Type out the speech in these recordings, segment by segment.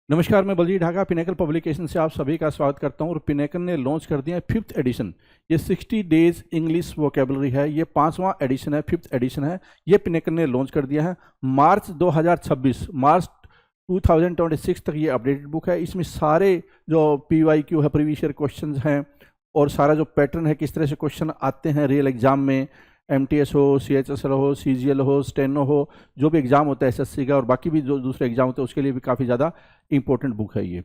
नमस्कार, मैं Baljeet Dhaka pinnacle publication से आप सभी का स्वागत करता हूं। और पिनेकल ने लॉन्च कर दिया है 5th एडिशन। ये 60 डेज इंग्लिश वोकेबलरी है। ये 5वां एडिशन है, 5th एडिशन है। ये पिनेकल ने लॉन्च कर दिया है मार्च 2026 तक। ये अपडेटेड बुक है। इसमें सारे जो PYQ है, प्रीवियस ईयर क्वेश्चन हैं, और सारा जो पैटर्न है, किस तरह से क्वेश्चन आते हैं रियल एग्जाम में, MTS हो, CHSL हो, CGL हो, स्टेनो हो, जो भी एग्ज़ाम होता है SSC का और बाकी भी जो दूसरे एग्जाम होते हैं उसके लिए भी काफ़ी ज़्यादा इंपॉर्टेंट बुक है ये।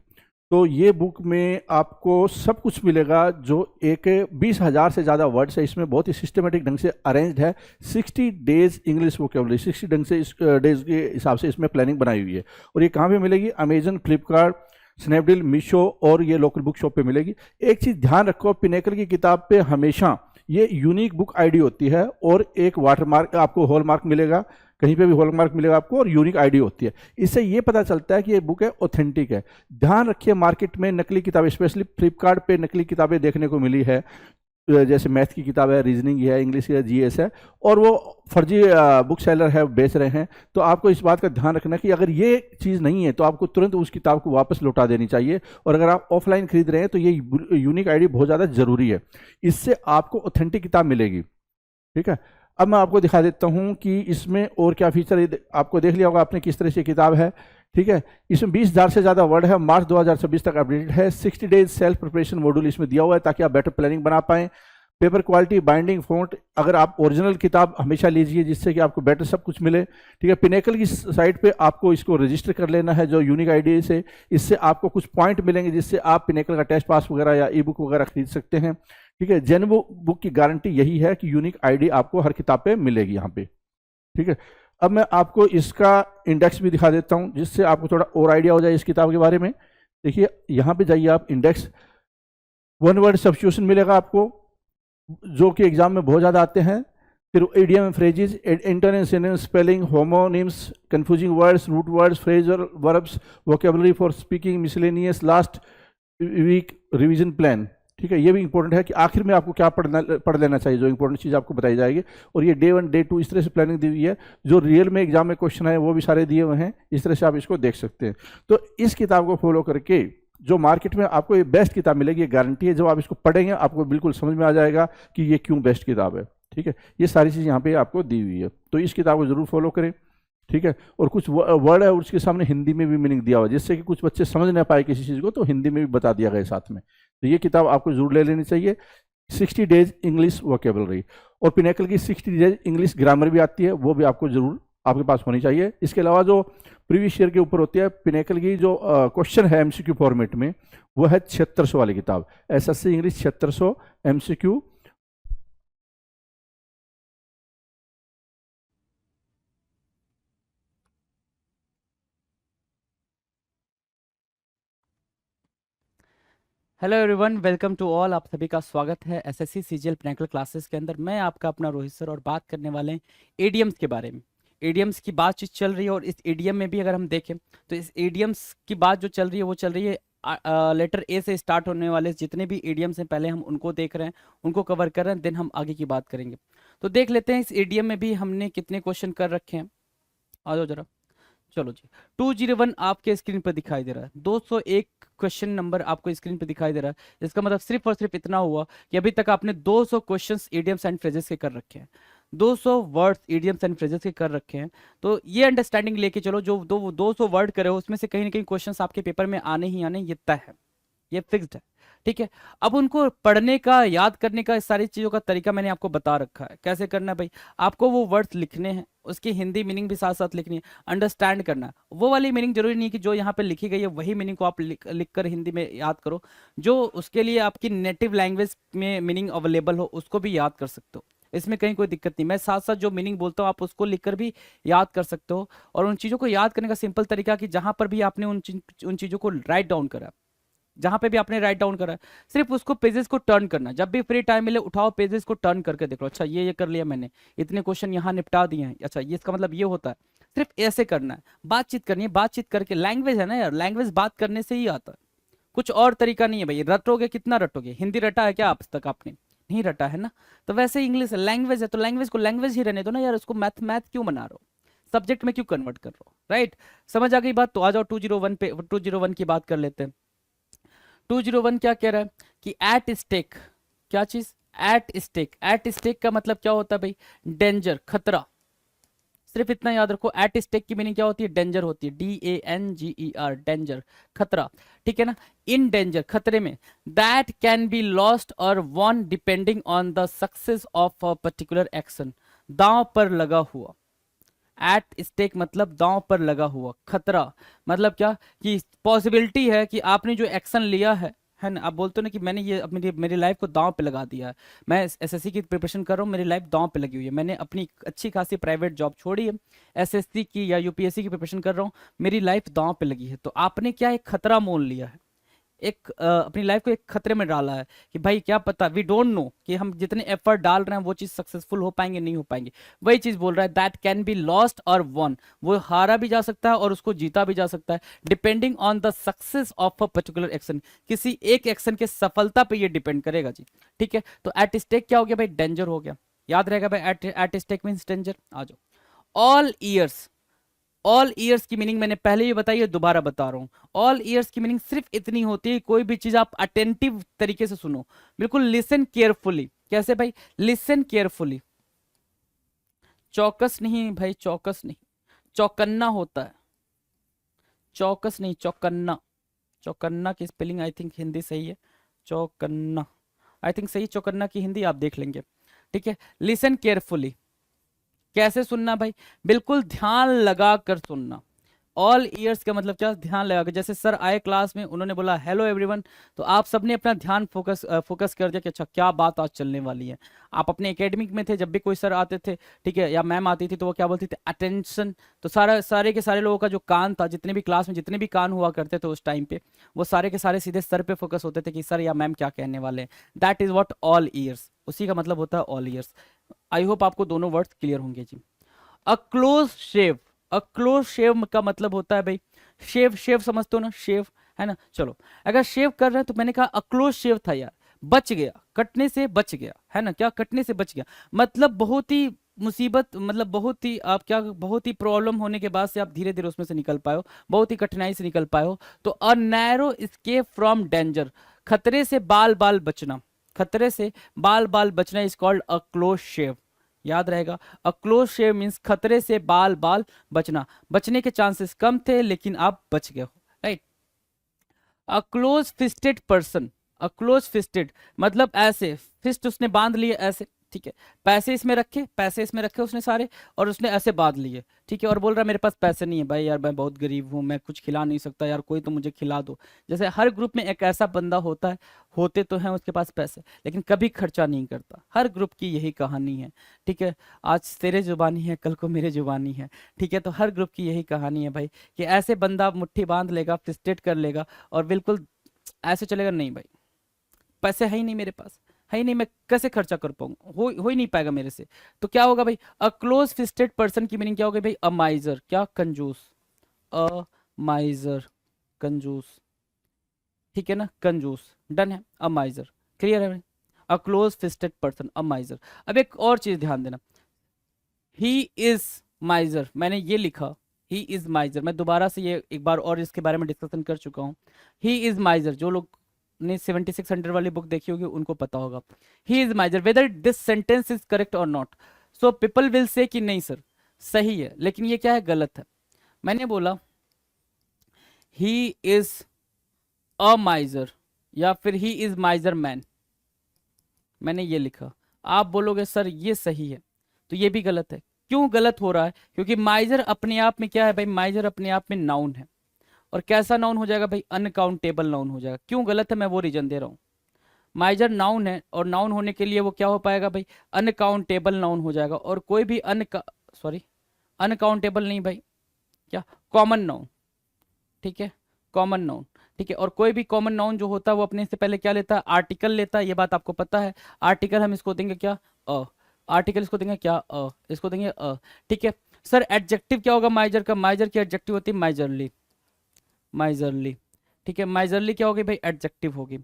तो ये बुक में आपको सब कुछ मिलेगा। जो एक 20,000 से ज़्यादा वर्ड्स है इसमें, बहुत ही सिस्टमेटिक ढंग से अरेंज्ड है। 60 डेज इंग्लिश वोकेबलरी, 60 ढंग से इस डेज के हिसाब से इसमें प्लानिंग बनाई हुई है। और ये कहाँ पे मिलेगी? अमेजन, फ्लिपकार्ट, स्नैपडील, मीशो और ये लोकल बुक शॉप पे मिलेगी। एक चीज़ ध्यान रखो, पिनेकल की किताब पे हमेशा ये यूनिक बुक आईडी होती है और एक वाटरमार्क, आपको हॉलमार्क मिलेगा, कहीं पे भी हॉलमार्क मिलेगा आपको, और यूनिक आईडी होती है। इससे ये पता चलता है कि ये बुक है ऑथेंटिक है। ध्यान रखिए, मार्केट में नकली किताबें, स्पेशली फ्लिपकार्ट पे नकली किताबें देखने को मिली है, जैसे मैथ की किताब है, रीजनिंग है, इंग्लिश है, GS है, और वो फर्जी बुक सेलर है, बेच रहे हैं। तो आपको इस बात का ध्यान रखना कि अगर ये चीज़ नहीं है तो आपको तुरंत उस किताब को वापस लौटा देनी चाहिए। और अगर आप ऑफलाइन खरीद रहे हैं तो ये यूनिक आईडी बहुत ज़्यादा ज़रूरी है। इससे आपको ऑथेंटिक किताब मिलेगी। ठीक है, अब मैं आपको दिखा देता हूँ कि इसमें और क्या फीचर, आपको देख लिया होगा आपने किस तरह से किताब है। ठीक है, इसमें 20,000 से ज़्यादा वर्ड है। मार्च 2026 तक अपडेटेड है। 60 डेज सेल्फ प्रिपरेशन मॉड्यूल इसमें दिया हुआ है ताकि आप बेटर प्लानिंग बना पाएं। पेपर क्वालिटी, बाइंडिंग, फॉन्ट, अगर आप ओरिजिनल किताब हमेशा लीजिए जिससे कि आपको बेटर सब कुछ मिले। ठीक है, पिनेकल की साइट पे आपको इसको रजिस्टर कर लेना है जो यूनिक आईडी से। इससे आपको कुछ पॉइंट मिलेंगे जिससे आप पिनेकल का टेस्ट पास वगैरह या ई बुक वगैरह खरीद सकते हैं। ठीक है, जेन्युइन बुक की गारंटी यही है कि यूनिक आईडी आपको हर किताब पे मिलेगी यहाँ पे। ठीक है, अब मैं आपको इसका इंडेक्स भी दिखा देता हूँ जिससे आपको थोड़ा और आइडिया हो जाए इस किताब के बारे में। देखिए, यहाँ पे जाइए आप, इंडेक्स, वन वर्ड सब्स्टिट्यूशन मिलेगा आपको जो कि एग्जाम में बहुत ज़्यादा आते हैं। फिर idiom, phrases, internet, synonyms, spelling, homonyms, confusing words, root words, phrasal verbs, vocabulary for speaking, miscellaneous, last week revision plan. ठीक है, ये भी इंपॉर्टेंट है कि आखिर में आपको क्या पढ़ लेना चाहिए, जो इंपॉर्टेंट चीज़ आपको बताई जाएगी। और ये डे 1, डे 2 इस तरह से प्लानिंग दी हुई है। जो रियल में एग्जाम में क्वेश्चन है वो भी सारे दिए हुए हैं, इस तरह से आप इसको देख सकते हैं। तो इस किताब को फॉलो करके जो मार्केट में आपको ये बेस्ट किताब मिलेगी, ये गारंटी है। जब आप इसको पढ़ेंगे आपको बिल्कुल समझ में आ जाएगा कि ये क्यों बेस्ट किताब है। ठीक है, ये सारी चीज़ यहाँ पे आपको दी हुई है, तो इस किताब को जरूर फॉलो करें। ठीक है, और कुछ वर्ड है उसके सामने हिंदी में भी मीनिंग दिया हुआ है जिससे कि कुछ बच्चे समझ ना पाए किसी चीज़ को, तो हिंदी में भी बता दिया गया साथ में। तो ये किताब आपको जरूर ले लेनी चाहिए, 60 डेज इंग्लिश वोकेबलरी। और पिनेकल की 60 डेज इंग्लिश ग्रामर भी आती है, वो भी आपको जरूर आपके पास होनी चाहिए। इसके अलावा जो प्रीवियस ईयर के ऊपर होती है, पिनेकल की जो क्वेश्चन है MCQ फॉर्मेट में, वो है 7600 वाली किताब, SSC English 7600 MCQ। Hello everyone, welcome to all. आप सभी का स्वागत है SSC CGL पिनेकल क्लासेस के अंदर। मैं आपका अपना रोहित सर और बात करने वाले हैं एडियम्स के बारे में। एडियम्स की बातचीत चल रही है और इस एडियम में भी अगर हम देखें तो इस एडियम्स की बात जो चल रही है वो चल रही है लेटर A से स्टार्ट होने वाले जितने भी एडियम्स हैं पहले हम उनको देख रहे हैं, उनको कवर कर रहे हैं, देन हम आगे की बात करेंगे। तो देख लेते हैं इस एडियम में भी हमने कितने क्वेश्चन कर रखे हैं। आ जाओ जरा, चलो जी। 201 आपके स्क्रीन पर दिखाई दे रहा है, 201 क्वेश्चन नंबर आपको स्क्रीन पर दिखाई दे रहा है। इसका मतलब सिर्फ और सिर्फ इतना हुआ कि अभी तक आपने 200 क्वेश्चंस इडियम्स एंड फ्रेजेस के कर रखे हैं, 200 वर्ड्स इडियम्स एंड फ्रेजेस के कर रखे हैं। तो ये अंडरस्टैंडिंग लेके चलो, जो 200 वर्ड करे हो उसमें से कहीं ना कहीं क्वेश्चंस आपके पेपर में आने ही आने, ये तय है, ये फिक्स्ड है। ठीक है, अब उनको पढ़ने का, याद करने का, इस सारी चीज़ों का तरीका मैंने आपको बता रखा है कैसे करना है। भाई आपको वो वर्ड्स लिखने हैं, उसकी हिंदी मीनिंग भी साथ साथ लिखनी है, अंडरस्टैंड करना है। वो वाली मीनिंग जरूरी नहीं कि जो यहाँ पे लिखी गई है वही मीनिंग को आप लिख कर हिंदी में याद करो। जो उसके लिए आपकी नेटिव लैंग्वेज में मीनिंग अवेलेबल हो उसको भी याद कर सकते हो, इसमें कहीं कोई दिक्कत नहीं। मैं साथ साथ जो मीनिंग बोलता हूँ आप उसको लिखकर भी याद कर सकते हो। और उन चीज़ों को याद करने का सिंपल तरीका कि जहाँ पर भी आपने उन चीज़ों को राइट डाउन करा, जहां पे भी आपने राइट डाउन करा, सिर्फ उसको पेजेस को टर्न करना। जब भी फ्री टाइम मिले उठाओ पेजेस को टर्न करके देखो, अच्छा ये कर लिया मैंने, इतने क्वेश्चन यहाँ निपटा दिए हैं, अच्छा ये इसका मतलब ये होता है। सिर्फ ऐसे करना है, बातचीत करनी है, बातचीत करके, लैंग्वेज है ना यार, लैंग्वेज बात करने से ही आता है, कुछ और तरीका नहीं है। भाई रटोगे, कितना रटोगे? हिंदी रटा है क्या अब तक आपने? नहीं रटा है ना। तो वैसे इंग्लिश लैंग्वेज है तो लैंग्वेज को लैंग्वेज ही रहने दो ना यार, उसको मैथ मैथ क्यों बना रहे हो? सब्जेक्ट में क्यों कन्वर्ट कर रहे हो, राइट? समझ आ गई बात? तो आ जाओ 201 पे, 201 की बात कर लेते हैं। 201 क्या कह रहा है कि एट स्टेक, क्या चीज? At stake. एट स्टेक का मतलब क्या होता है भाई? डेंजर, खतरा। सिर्फ इतना याद रखो, एट स्टेक की मीनिंग क्या होती है? डेंजर होती है, DANGER, डेंजर, खतरा, ठीक है ना? इन डेंजर, खतरे में। दैट कैन बी लॉस्ट और won depending on the success of a particular action, दांव पर लगा हुआ। एट स्टेक मतलब दांव पर लगा हुआ, खतरा मतलब क्या कि पॉसिबिलिटी है कि आपने जो एक्शन लिया है ना, आप बोलते हो ना कि मैंने ये अपनी मेरी लाइफ को दांव पे लगा दिया है, मैं एसएससी की प्रिपरेशन कर रहा हूँ, मेरी लाइफ दांव पे लगी हुई है, मैंने अपनी अच्छी खासी प्राइवेट जॉब छोड़ी है, एसएससी की या यूपीएससी की प्रिपरेशन कर रहा हूँ, मेरी लाइफ दांव पे लगी है। तो आपने क्या एक खतरा मोल लिया है, एक अपनी लाइफ को एक खतरे में डाला है कि भाई क्या पता, वी डोंट नो कि हम जितने एफर्ट डाल रहे हैं वो चीज सक्सेसफुल हो पाएंगे नहीं हो पाएंगे। वही चीज बोल रहा है, दैट कैन बी लॉस्ट और वन, वो हारा भी जा सकता है और उसको जीता भी जा सकता है, depending on the success of a particular action, किसी एक एक्शन के सफलता पे ये डिपेंड करेगा जी, ठीक है? तो एट स्टेक क्या हो गया भाई? डेंजर हो गया, याद रहेगा भाई, एट स्टेक मींस डेंजर। आ जाओ। ऑल ईयर्स, ऑल ईयर्स की मीनिंग मैंने पहले ही बताई है, दोबारा बता रहा हूं। ऑल ईयर्स की मीनिंग सिर्फ इतनी होती है, कोई भी चीज आप अटेंटिव तरीके से सुनो, बिल्कुल लिसन केयरफुली। कैसे भाई? लिसन केयरफुली, चौकस नहीं भाई, चौकस नहीं, चौकन्ना होता है, चौकस नहीं, चौकन्ना। चौकन्ना की स्पेलिंग आई थिंक हिंदी सही है, चौकन्ना आई थिंक सही, चौकन्ना की हिंदी आप देख लेंगे, ठीक है? लिसन केयरफुली, कैसे सुनना भाई? बिल्कुल ध्यान लगा कर सुनना। ऑल ईयर्स का मतलब क्या? ध्यान लगा कर। जैसे सर आए क्लास में, उन्होंने बोला हेलो एवरीवन, तो आप सबने अपना ध्यान फोकस कर दिया कि अच्छा क्या बात आज चलने वाली है। आप अपने एकेडमिक में थे, जब भी कोई सर आते थे, ठीक है, या मैम आती थी, तो वो क्या बोलती थी? अटेंशन। तो सारे के सारे लोगों का जो कान था, जितने भी क्लास में जितने भी कान हुआ करते थे उस टाइम पे, वो सारे के सारे सीधे सर पे फोकस होते थे कि सर या मैम क्या कहने वाले हैं। That is what all years, उसी का मतलब होता है ऑल ईयर्स। आई होप आपको दोनों वर्ड्स क्लियर होंगे जी। A close shave, a close शेव का मतलब होता है भाई, शेव, शेव समझते हो ना, शेव, है ना? चलो, अगर शेव कर रहे हैं तो मैंने कहा अ क्लोज शेव था यार, बच गया, कटने से बच गया, है ना? क्या? कटने से बच गया, मतलब बहुत ही मुसीबत, मतलब बहुत ही आप क्या, बहुत ही प्रॉब्लम होने के बाद से आप धीरे धीरे उसमें से निकल पाए हो, बहुत ही कठिनाई से निकल पाए हो। तो a narrow escape from danger, खतरे से बाल बाल बचना, खतरे से बाल बाल बचना इज कॉल्ड अ क्लोज शेव, याद रहेगा। अ क्लोज शेव मीन्स खतरे से बाल बाल बचना, बचने के चांसेस कम थे लेकिन आप बच गए हो, right? A close fisted person, a close fisted मतलब ऐसे, फिस्ट उसने बांध लिए ऐसे, ठीक है, पैसे इसमें रखे, पैसे इसमें रखे उसने सारे, और उसने ऐसे बांध लिए, ठीक है, और बोल रहा है मेरे पास पैसे नहीं है भाई, यार मैं बहुत गरीब हूँ, मैं कुछ खिला नहीं सकता यार, कोई तो मुझे खिला दो। जैसे हर ग्रुप में एक ऐसा बंदा होता है, होते तो हैं उसके पास पैसे लेकिन कभी खर्चा नहीं करता, हर ग्रुप की यही कहानी है, ठीक है? आज तेरे जुबानी है, कल को मेरे जुबानी है, ठीक है? तो हर ग्रुप की यही कहानी है भाई, कि ऐसे बंदा मुट्ठी बांध लेगा, फिस्टेट कर लेगा, और बिल्कुल ऐसे चलेगा, नहीं भाई पैसे है ही नहीं मेरे पास, है ही नहीं, मैं कैसे खर्चा कर पाऊंगा, हो ही नहीं पाएगा मेरे से। तो क्या होगा भाई? अ क्लोज फिस्टेड पर्सन की मीनिंग क्या होगी भाई? अ माइजर, क्या? कंजूस, अ माइजर, कंजूस, ठीक है ना? कंजूस, डन है, अ माइजर, क्लियर है भाई? अ क्लोज फिस्टेड पर्सन, अ माइजर। अब एक और चीज ध्यान देना, ही इज माइजर, मैंने ये लिखा, ही इज माइजर, मैं दोबारा से ये एक बार और इसके बारे में डिस्कशन कर चुका हूँ। ही इज माइजर, जो लोग ने 7600 वाली बुक देखी होगी उनको पता होगा। He is miser, whether this sentence is correct और not, so people will say कि नहीं सर सही है, लेकिन ये क्या है? गलत है। मैंने बोला ही इज अ माइजर, या फिर ही इज माइजर मैन, मैंने ये लिखा, आप बोलोगे सर ये सही है, तो ये भी गलत है। क्यों गलत हो रहा है? क्योंकि माइजर अपने आप में क्या है भाई? माइजर अपने आप में नाउन है, और कैसा नाउन हो जाएगा भाई? अनकाउंटेबल नाउन हो जाएगा। क्यों गलत है मैं वो रीजन दे रहा हूँ। माइजर नाउन है, और नाउन होने के लिए वो क्या हो पाएगा भाई? अनकाउंटेबल नाउन हो जाएगा, और कोई भी सॉरी, अनकाउंटेबल नहीं भाई, क्या? कॉमन नाउन, ठीक है, कॉमन नाउन, ठीक है। और कोई भी कॉमन नाउन जो होता है वो अपने से पहले क्या लेता है? आर्टिकल लेता है, ये बात आपको पता है। आर्टिकल हम इसको देंगे क्या? अ। आर्टिकल इसको देंगे क्या? अ। इसको देंगे अ, ठीक है। सर एडजेक्टिव क्या होगा माइजर का? माइजर की एडजेक्टिव होती है माइजरली, माइजरली, ठीक है। माइजरली क्या होगी भाई? एडजेक्टिव होगी,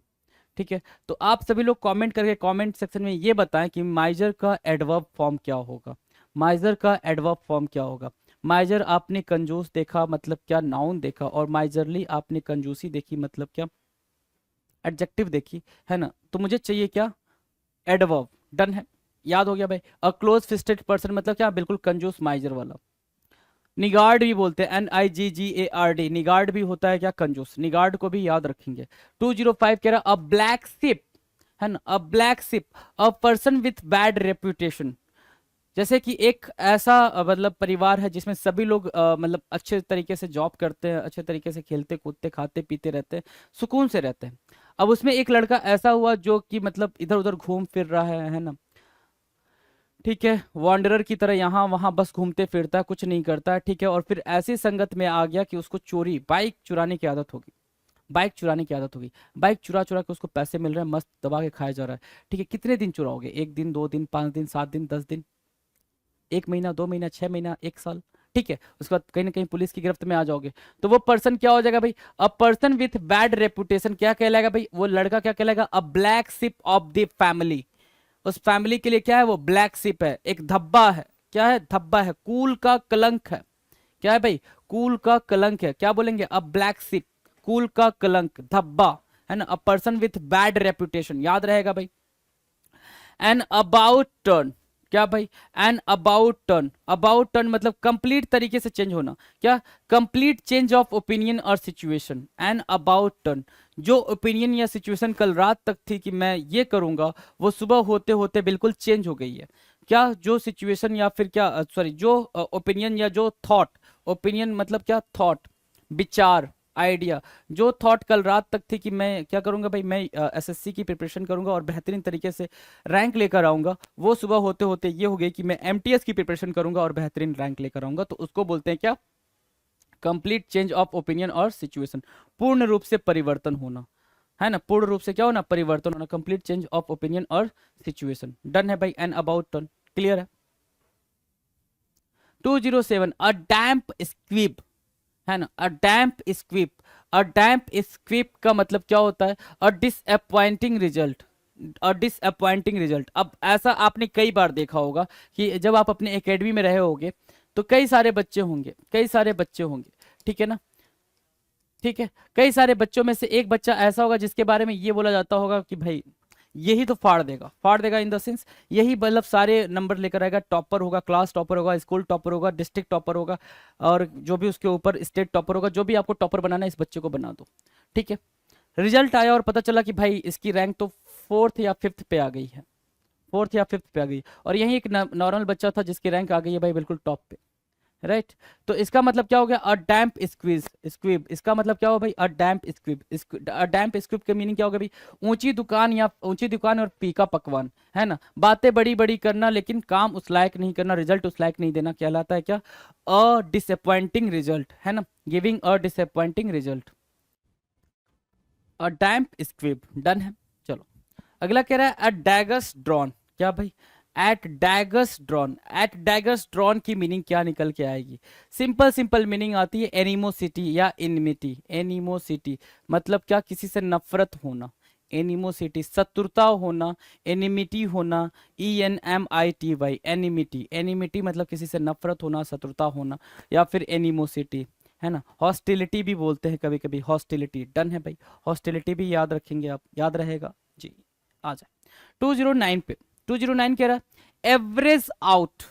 ठीक है। तो आप सभी लोग कमेंट करके कमेंट सेक्शन में ये बताएं कि माइजर का एडवर्ब फॉर्म क्या होगा, माइजर का एडवर्ब फॉर्म क्या होगा। माइजर आपने कंजूस देखा मतलब क्या, नाउन देखा, और माइजरली आपने कंजूसी देखी मतलब क्या, एडजेक्टिव देखी, है ना। तो मुझे चाहिए क्या, एडवर्ब। डन है, याद हो गया भाई। अ क्लोज फिस्टेड पर्सन मतलब क्या, बिल्कुल कंजूस माइजर वाला। निगार्ड भी बोलते हैं, NIGGARD, निगार्ड भी होता है क्या, कंजूस। निगार्ड को भी याद रखेंगे। 205 कह रहा अ ब्लैक शिप, है ना, अ black ship, a person with bad reputation. जैसे कि एक ऐसा मतलब परिवार है जिसमें सभी लोग मतलब अच्छे तरीके से जॉब करते हैं, अच्छे तरीके से खेलते कूदते खाते पीते रहते हैं, सुकून से रहते हैं। अब उसमें एक लड़का ऐसा हुआ जो कि मतलब इधर उधर घूम फिर रहा है ना, ठीक है, वांडरर की तरह यहाँ वहां बस घूमते फिरता है, कुछ नहीं करता है, ठीक है। और फिर ऐसी संगत में आ गया कि उसको चोरी, बाइक चुराने की आदत होगी, बाइक चुराने की आदत होगी। बाइक चुरा चुरा के उसको पैसे मिल रहे हैं, मस्त दबा के खाया जा रहा है, ठीक है। कितने दिन चुराओगे, 1 दिन 2 दिन 5 दिन 7 दिन 10 दिन, 1 महीना 2 महीना 6 महीना 1 साल, ठीक है। उसके बाद कहीं ना कहीं पुलिस की गिरफ्त में आ जाओगे। तो वो पर्सन क्या हो जाएगा भाई, अ पर्सन विथ बैड रेपुटेशन, क्या कहलाएगा भाई, वो लड़का क्या कहलाएगा, अ black ship of the family. उस फैमिली के लिए क्या है, वो ब्लैक शिप है, एक धब्बा है। क्या है, धब्बा है, कूल का कलंक है। क्या है भाई, कूल का कलंक है। क्या बोलेंगे, अ ब्लैक शिप, कूल का कलंक, धब्बा, है ना। A person with bad reputation, याद रहेगा भाई। एन अबाउट टर्न, क्या भाई, an about turn, about turn मतलब कंप्लीट तरीके से चेंज होना। क्या, कंप्लीट चेंज ऑफ ओपिनियन और सिचुएशन, एन अबाउट टर्न। जो ओपिनियन या सिचुएशन कल रात तक थी कि मैं ये करूंगा, वो सुबह होते होते बिल्कुल चेंज हो गई है। क्या, जो सिचुएशन या फिर क्या, सॉरी, जो ओपिनियन या जो थॉट, ओपिनियन मतलब क्या, थॉट, विचार, आइडिया, जो थॉट कल रात तक थी कि मैं क्या करूंगा भाई, मैं SSC की प्रिपरेशन करूंगा और बेहतरीन तरीके से रैंक लेकर आऊंगा, वो सुबह होते होते ये हो गई कि मैं MTS की प्रिपरेशन करूंगा और बेहतरीन रैंक लेकर आऊंगा। तो उसको बोलते हैं क्या, कंप्लीट चेंज ऑफ ओपिनियन और सिचुएशन, पूर्ण रूप से परिवर्तन होना, है ना। पूर्ण रूप से क्या होना, परिवर्तन होना, कंप्लीट चेंज ऑफ ओपिनियन और सिचुएशन। डन है भाई, एन अबाउट टर्न, क्लियर है। 207 अ डैम्प स्क्वीब, है ना, अ डैम्प स्क्वीप। अ डैम्प स्क्वीप का मतलब क्या होता है, अ डिसअपॉइंटिंग रिजल्ट, अ डिसअपॉइंटिंग रिजल्ट। अब ऐसा आपने कई बार देखा होगा कि जब आप अपने एकेडमी में रहे होगे तो कई सारे बच्चे होंगे, कई सारे बच्चे होंगे, ठीक है ना, ठीक है। कई सारे बच्चों में से एक बच्चा ऐसा होगा जिसके बारे में ये बोला जाता होगा कि भाई यही तो फाड़ देगा, फाड़ देगा इन द सेंस यही मतलब सारे नंबर लेकर आएगा, टॉपर होगा, क्लास टॉपर होगा, स्कूल टॉपर होगा, डिस्ट्रिक्ट टॉपर होगा, और जो भी उसके ऊपर स्टेट टॉपर होगा। जो भी आपको टॉपर बनाना है इस बच्चे को बना दो, ठीक है। रिजल्ट आया और पता चला कि भाई इसकी रैंक तो 4th या 5th पे आ गई है, 4th या 5th पे आ गई, और यही एक नॉर्मल बच्चा था जिसकी रैंक आ गई है भाई बिल्कुल टॉप पे, राइट। तो इसका मतलब क्या हो गया, अ डैम्प स्क्वीज स्क्विब। इसका मतलब क्या हो भाई, अ डैम्प स्क्विब, अ डैम्प स्क्विब का मीनिंग क्या होगा भाई, ऊंची दुकान या ऊंची दुकान और फीका पकवान, है ना। बातें बड़ी बड़ी करना लेकिन काम उस लायक नहीं करना, रिजल्ट उस लायक नहीं देना, कहलाता है क्या, अ डिसअपॉइंटिंग रिजल्ट, है ना, giving a disappointing result, a damp squib. Done है, चलो। अगला कह रहा है अ डैगर्स ड्रॉन, क्या भाई, at daggers drawn. At daggers drawn की मीनिंग क्या निकल के आएगी, सिंपल सिंपल मीनिंग आती है एनिमोसिटी या इनमिटी। एनिमोसिटी मतलब क्या, किसी से नफरत होना, एनिमोसिटी शत्रुता होना, एनिमिटी होना, ENMITY, एनिमिटी। एनिमिटी मतलब किसी से नफरत होना, शत्रुता होना, या फिर एनिमोसिटी, है ना। हॉस्टिलिटी भी बोलते हैं कभी कभी, हॉस्टिलिटी। डन है भाई, हॉस्टिलिटी भी याद रखेंगे आप, याद रहेगा जी। आ जाए 209 पे। 209 कह रहा है एवरेज आउट।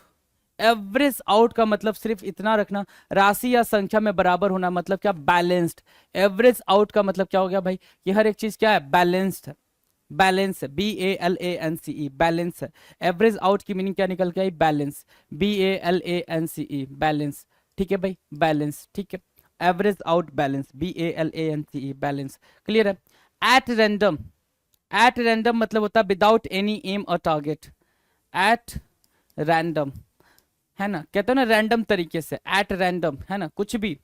एवरेज आउट का मतलब सिर्फ इतना रखना, राशि या संख्या में बराबर होना, मतलब क्या, बैलेंस्ड। एवरेज आउट का मतलब क्या हो गया भाई, कि हर एक चीज क्या है, बैलेंस्ड है, बैलेंस है, BALANCE, बैलेंस है। एवरेज आउट की मीनिंग क्या निकल के आई, बैलेंस, BALANCE, बैलेंस, ठीक है भाई, बैलेंस, ठीक है। Average out balance, BALANCE, balance, clear है। एट रैंडम, एट रैंडम मतलब होता है विदाउट एनी एम और टारगेट, एट रैंडम, है ना, कहते हो ना रैंडम तरीके से, एट रैंडम, है ना, कुछ भी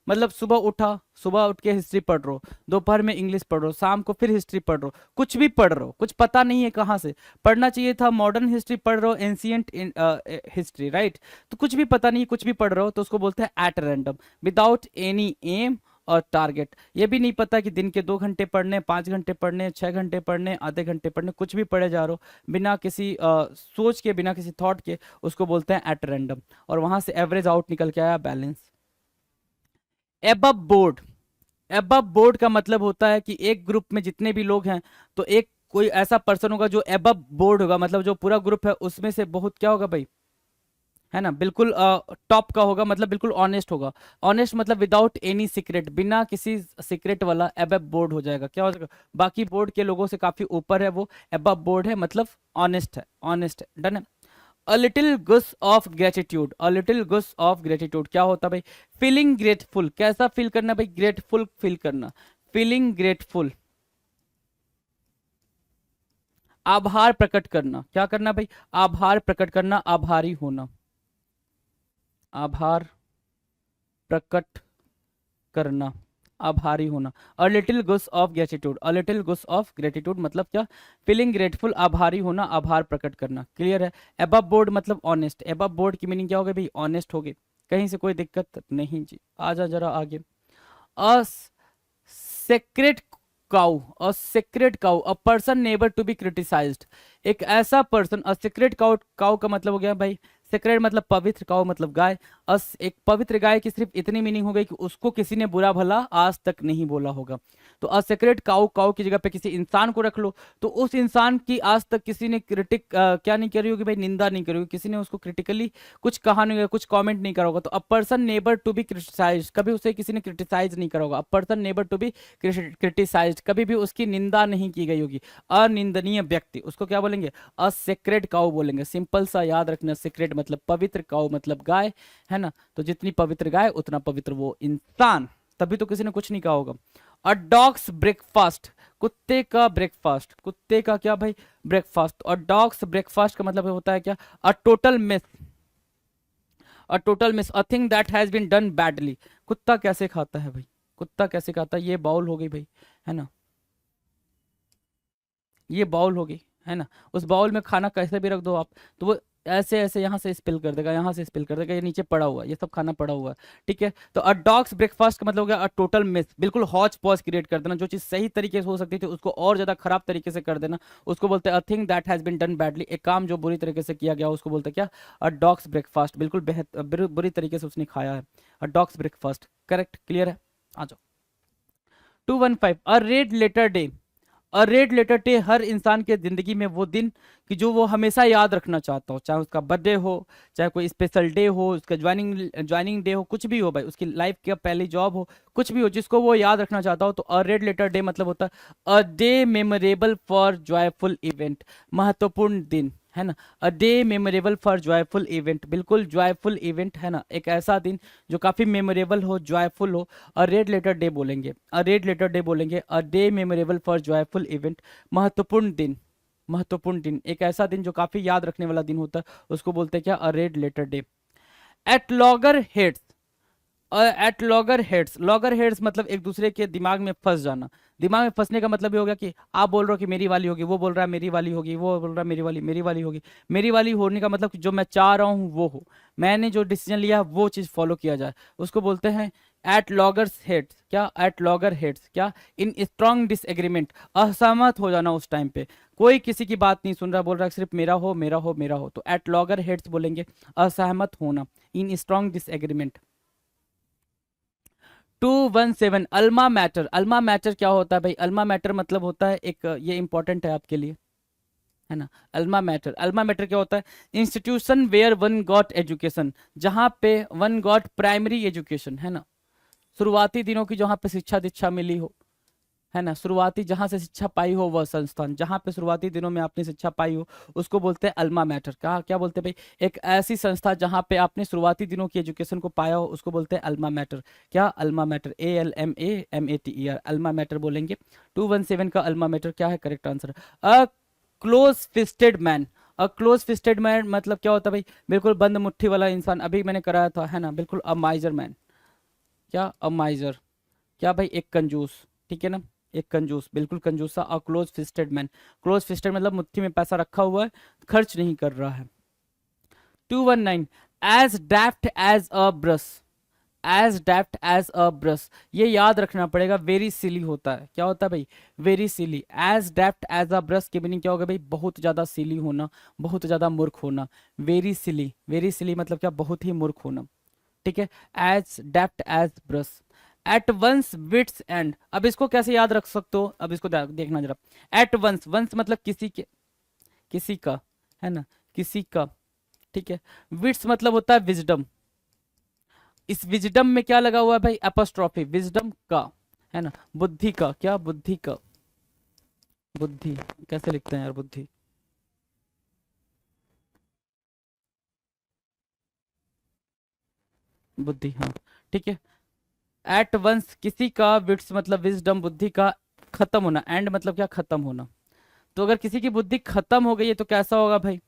मतलब सुबह उठा, सुबह उठ के हिस्ट्री पढ़ रहे हो, दोपहर में इंग्लिश पढ़ रहे हो, शाम को फिर हिस्ट्री पढ़ रहे हो, कुछ भी पढ़ रहे हो, कुछ पता नहीं है कहाँ से पढ़ना चाहिए था, मॉडर्न हिस्ट्री पढ़ रहे हो, एंशियंट हिस्ट्री, राइट। तो कुछ भी पता नहीं, कुछ भी पढ़ रहे हो, तो उसको बोलते हैं at random, without any aim और टारगेट। ये भी नहीं पता कि दिन के 2 घंटे पढ़ने, 5 घंटे पढ़ने, 6 घंटे पढ़ने, आधे घंटे पढ़ने, कुछ भी पढ़े जा रहे हो बिना किसी सोच के, बिना किसी थॉट के, उसको बोलते हैं एट रैंडम। और वहां से एवरेज आउट निकल के आया balance. Above board, above board का मतलब होता है कि एक ग्रुप में जितने भी लोग हैं तो एक कोई ऐसा पर्सन होगा जो एबव बोर्ड होगा, मतलब जो पूरा ग्रुप है उसमें से बहुत क्या होगा भाई, है ना, बिल्कुल टॉप का होगा, मतलब बिल्कुल ऑनेस्ट होगा। ऑनेस्ट मतलब विदाउट एनी सीक्रेट, बिना किसी सीक्रेट वाला एबव बोर्ड हो जाएगा। क्या हो जाएगा, बाकी बोर्ड के लोगों से काफी ऊपर है, वो एबव बोर्ड है, मतलब ऑनेस्ट है, ऑनेस्ट है। डन है। अ लिटिल गुस ऑफ ग्रेटिट्यूड, अ लिटिल गुस ऑफ ग्रेटिट्यूड क्या होता है भाई, फीलिंग ग्रेटफुल। कैसा फील करना भाई, ग्रेटफुल फील करना, फीलिंग ग्रेटफुल। आभार प्रकट करना, क्या करना भाई, आभार प्रकट करना, आभारी होना, आभार प्रकट करना, आभारी होना। अ लिटिल गुस ऑफ ग्रेटिट्यूड, अ लिटिल गुस ऑफ ग्रेटिट्यूड मतलब क्या, फीलिंग ग्रेटफुल, आभारी होना, आभार प्रकट करना। क्लियर है। एबव बोर्ड मतलब ऑनेस्ट, एबव बोर्ड की मीनिंग क्या होगी भाई, ऑनेस्ट हो गई, कहीं से कोई दिक्कत नहीं जी। आ जा जरा आगे। A sacred cow, a sacred cow, a person never to be criticised. एक ऐसा person, a secret cow, cow का मतलब हो गया भाई, सेक्रेट मतलब पवित्र, काउ मतलब गाय। अस एक पवित्र गाय की सिर्फ इतनी मीनिंग हो गई कि उसको किसी ने बुरा भला आज तक नहीं बोला होगा। तो अ सेक्रेट काउ, काउ की जगह पे किसी इंसान को रख लो, तो उस इंसान की आज तक किसी ने क्या नहीं करी होगी भाई, निंदा नहीं करी होगी, किसी ने उसको क्रिटिकली कुछ कहा नहीं होगा, कुछ कमेंट नहीं करा होगा। तो a person never to be criticise, कभी उसे किसी ने क्रिटिसाइज नहीं करा होगा। A person never to be criticise, कभी भी उसकी निंदा नहीं की गई होगी। अनिंदनीय व्यक्ति, उसको क्या बोलेंगे, अ सेक्रेट काउ बोलेंगे। सिंपल सा याद रखना, सेक्रेट मतलब पवित्र, काउ मतलब गाय, है ना। तो जितनी पवित्र गाय उतना पवित्र वो इंसान, तभी तो किसी ने कुछ नहीं कहा होगा। अ डॉग्स ब्रेकफास्ट, कुत्ते का ब्रेकफास्ट, कुत्ते का क्या भाई, ब्रेकफास्ट। और डॉग्स ब्रेकफास्ट का मतलब होता है क्या, a total miss, a total miss, a thing that has been done badly. कुत्ता कैसे खाता है भाई, कुत्ता कैसे खाता है, ये बाउल हो गई भाई, है ना, ये बाउल होगी, है ना। उस बाउल में खाना कैसे भी रख दो आप, तो वो ऐसे ऐसे यहाँ से स्पिल कर देगा, यहाँ से स्पिल कर देगा, ये नीचे पड़ा हुआ है, ये सब खाना पड़ा हुआ है। ठीक है। तो अ डॉग्स ब्रेकफास्ट का मतलब हो गया अ टोटल मिस, बिल्कुल हॉच पॉच क्रिएट कर देना, जो चीज़ सही तरीके से हो सकती थी उसको और ज्यादा खराब तरीके से कर देना, उसको बोलते हैं a thing that has been done badly. एक काम जो बुरी तरीके से किया गया उसको बोलते हैं क्या, अ डॉग्स ब्रेकफास्ट, बिल्कुल बुरी तरीके से उसने खाया है, अ डॉग्स ब्रेकफास्ट। करेक्ट, क्लियर है। आ जाओ। 215, अ red letter day, a red letter day हर इंसान के जिंदगी में वो दिन कि जो वो हमेशा याद रखना चाहता हो, चाहे उसका बर्थडे हो, चाहे कोई स्पेशल डे हो, उसका ज्वाइनिंग डे हो, कुछ भी हो भाई, उसकी लाइफ का पहली जॉब हो, कुछ भी हो जिसको वो याद रखना चाहता हो। तो अ रेड लेटर डे मतलब होता है a day memorable for joyful event, महत्वपूर्ण दिन, है ना। A day memorable for joyful event, बिल्कुल जॉयफुल इवेंट, है ना, एक ऐसा दिन जो काफी मेमोरेबल हो, जॉयफुल हो, अ रेड लेटर डे बोलेंगे, अ रेड लेटर डे बोलेंगे, a day memorable for joyful event, महत्वपूर्ण दिन, महत्वपूर्ण दिन, एक ऐसा दिन जो काफी याद रखने वाला दिन होता है, उसको बोलते हैं क्या, a red letter day. At loggerheads, at loggerheads, loggerheads मतलब एक दूसरे के दिमाग में फंस जाना। दिमाग में फंसने का मतलब ये हो गया कि आप बोल रहे हो कि मेरी वाली होगी, वो बोल रहा है मेरी वाली होगी, वो बोल रहा है मेरी वाली होगी। मेरी वाली होने का मतलब कि जो मैं चाह रहा हूँ वो हो, मैंने जो डिसीजन लिया वो चीज़ फॉलो किया जाए, उसको बोलते हैं एट लॉगर्स हेड्स। क्या, एट लॉगर हेड्स, क्या, इन स्ट्रांग डिसएग्रीमेंट, असहमत हो जाना उस टाइम पे, कोई किसी की बात नहीं सुन रहा, बोल रहा है सिर्फ मेरा हो मेरा हो मेरा हो, तो एट लॉगर हेड्स बोलेंगे, असहमत होना, in strong disagreement. 217, alma mater, alma mater क्या होता है भाई, अल्मा मैटर मतलब होता है एक, ये इंपॉर्टेंट है आपके लिए, है ना। अल्मा मैटर, अल्मा मैटर क्या होता है, institution where one got education, जहाँ पे वन गॉट प्राइमरी एजुकेशन, है ना, शुरुआती दिनों की जहाँ पे शिक्षा दीक्षा मिली हो, है ना, शुरुआती जहां से शिक्षा पाई हो वह संस्थान, जहां पे शुरुआती दिनों में आपने शिक्षा पाई हो, उसको बोलते हैं अल्मा मैटर। क्या क्या बोलते हैं भाई, एक ऐसी संस्था जहां पे आपने शुरुआती दिनों की एजुकेशन को पाया हो, उसको बोलते हैं अल्मा मैटर। क्या, alma mater, ALMAMATER, alma mater बोलेंगे। 217 का अल्मा मैटर क्या है, correct answer. A close fisted man, a close fisted man मतलब क्या होता है भाई, बिल्कुल बंद मुट्ठी वाला इंसान, अभी मैंने कराया था, है ना, बिल्कुल अ माइजर मैन। क्या, अ माइजर, क्या भाई, एक कंजूस, ठीक है ना, एक कंजूस, बिल्कुल कंजूस सा, और close fisted man, close fisted मतलब मुट्ठी में पैसा रखा हुआ है, खर्च नहीं कर रहा है। 219, as deft as a brush, as depth as a brush, ये याद रखना पड़ेगा। वेरी सिली होता है, क्या होता है भाई, very silly. As depth as a brush की मीनिंग क्या होगा भाई, बहुत ज्यादा सिली होना, बहुत ज्यादा मूर्ख होना। वेरी सिली, वेरी सिली मतलब क्या, बहुत ही मूर्ख होना, ठीक है। As depth as brush, at one's wits end, अब इसको कैसे याद रख सकते हो, अब इसको देखना जरा। एट वंस, वंस मतलब किसी के, किसी का, है ना, किसी का, ठीक है। विट्स मतलब होता है विजडम, इस विजडम में क्या लगा हुआ है भाई, एपोस्ट्रोफी, विजडम का, है ना, बुद्धि का, क्या बुद्धि का, बुद्धि कैसे लिखते हैं यार, बुद्धि, बुद्धि, हाँ, ठीक है। एट वंस किसी का, विट्स मतलब विजडम, बुद्धि का खत्म होना, एंड मतलब क्या, खत्म होना। तो अगर किसी की बुद्धि खत्म हो गई है तो कैसा होगा भाई,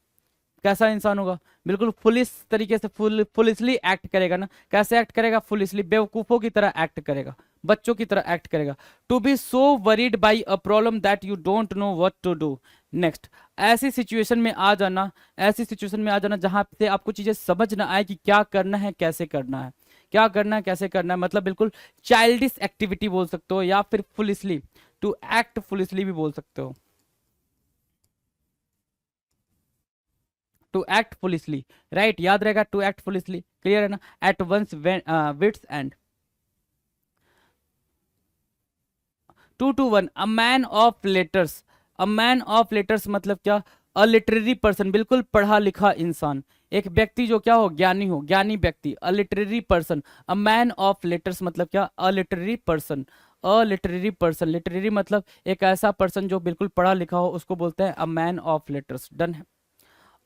कैसा इंसान होगा, बिल्कुल फुलिस तरीके से, फुलिसली एक्ट करेगा ना, कैसे एक्ट करेगा, फुलिसली, बेवकूफों की तरह एक्ट करेगा, बच्चों की तरह एक्ट करेगा। To be so worried by a problem that you don't know what to do next, ऐसी सिचुएशन में आ जाना, ऐसी सिचुएशन में आ जाना जहां से आपको चीजें समझ ना आए कि क्या करना है, कैसे करना है, क्या करना है, कैसे करना है, मतलब बिल्कुल चाइल्डिश एक्टिविटी बोल सकते हो, या फिर फुलिसली, टू एक्ट फुलिसली भी बोल सकते हो, टू एक्ट फुलिसली, राइट, याद रहेगा, टू एक्ट फुलिसली, क्लियर है ना। At one's wits end, two two one, a man of letters, a man of letters मतलब क्या, अ लिटरेरी पर्सन, बिल्कुल पढ़ा लिखा इंसान, एक व्यक्ति जो क्या हो, ज्ञानी हो, ज्ञानी व्यक्ति, a literary person, a man of letters मतलब क्या, a literary person, a literary person, literary मतलब एक ऐसा पर्सन जो बिल्कुल पढ़ा लिखा हो, उसको बोलते हैं a man of letters, done है।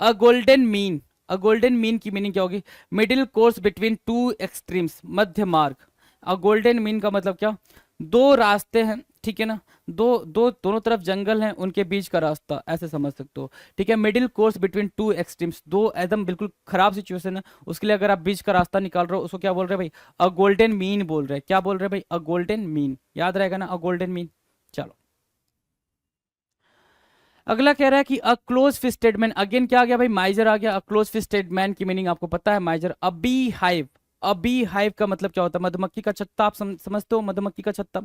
A golden mean, a golden mean की मीनिंग क्या होगी, middle course between two extremes, मध्य मार्ग। अ गोल्डन मीन का मतलब क्या, दो रास्ते हैं, ठीक है ना, दो दो दोनों तरफ जंगल हैं, उनके बीच का रास्ता, ऐसे समझ सकते हो, ठीक है। Middle course between two extremes, दो एकदम बिल्कुल खराब सिचुएशन है, उसके लिए अगर आप बीच का रास्ता निकाल रहे हो, उसको क्या बोल रहे हैं भाई, अ गोल्डन मीन बोल रहे हैं, क्या बोल रहे हैं भाई, अ गोल्डन मीन, याद रहेगा ना, अ गोल्डन मीन। चलो, अगला कह रहा है कि a close fisted man, again क्या आ गया भाई, माइजर आ गया। अ क्लोज फिस्टेड मैन की मीनिंग आपको पता है, माइजर। अ बी हाइव, अ बी हाइव का मतलब क्या होता है, मधुमक्खी का छत्ता, आप समझते हो, मधुमक्खी का छत्ता।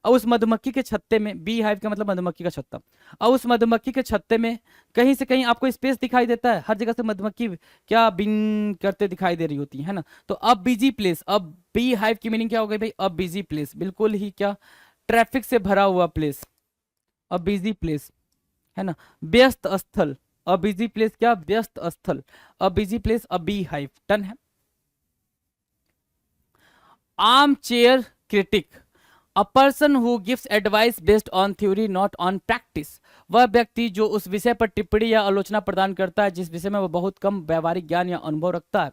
और उस मधुमक्खी के छत्ते में, बी हाइव का मतलब मधुमक्खी का छत्ता, और उस मधुमक्खी के छत्ते में कहीं से कहीं आपको स्पेस दिखाई देता है, हर जगह से मधुमक्खी क्या बिन करते दिखाई दे रही होती है ना। तो अब बिजी प्लेस, अब बी हाइव की मीनिंग क्या हो गई भाई, अब बिजी प्लेस, बिल्कुल ही क्या, ट्रैफिक से भरा हुआ प्लेस, अब बिजी प्लेस, है ना, व्यस्त स्थल, अ बिजी प्लेस क्या, व्यस्त स्थल, a busy place, a beehive, done है। Armchair critic, a person who gives advice based on theory not on practice, वह व्यक्ति जो उस विषय पर टिप्पणी या आलोचना प्रदान करता है जिस विषय में वह बहुत कम व्यवहारिक ज्ञान या अनुभव रखता है।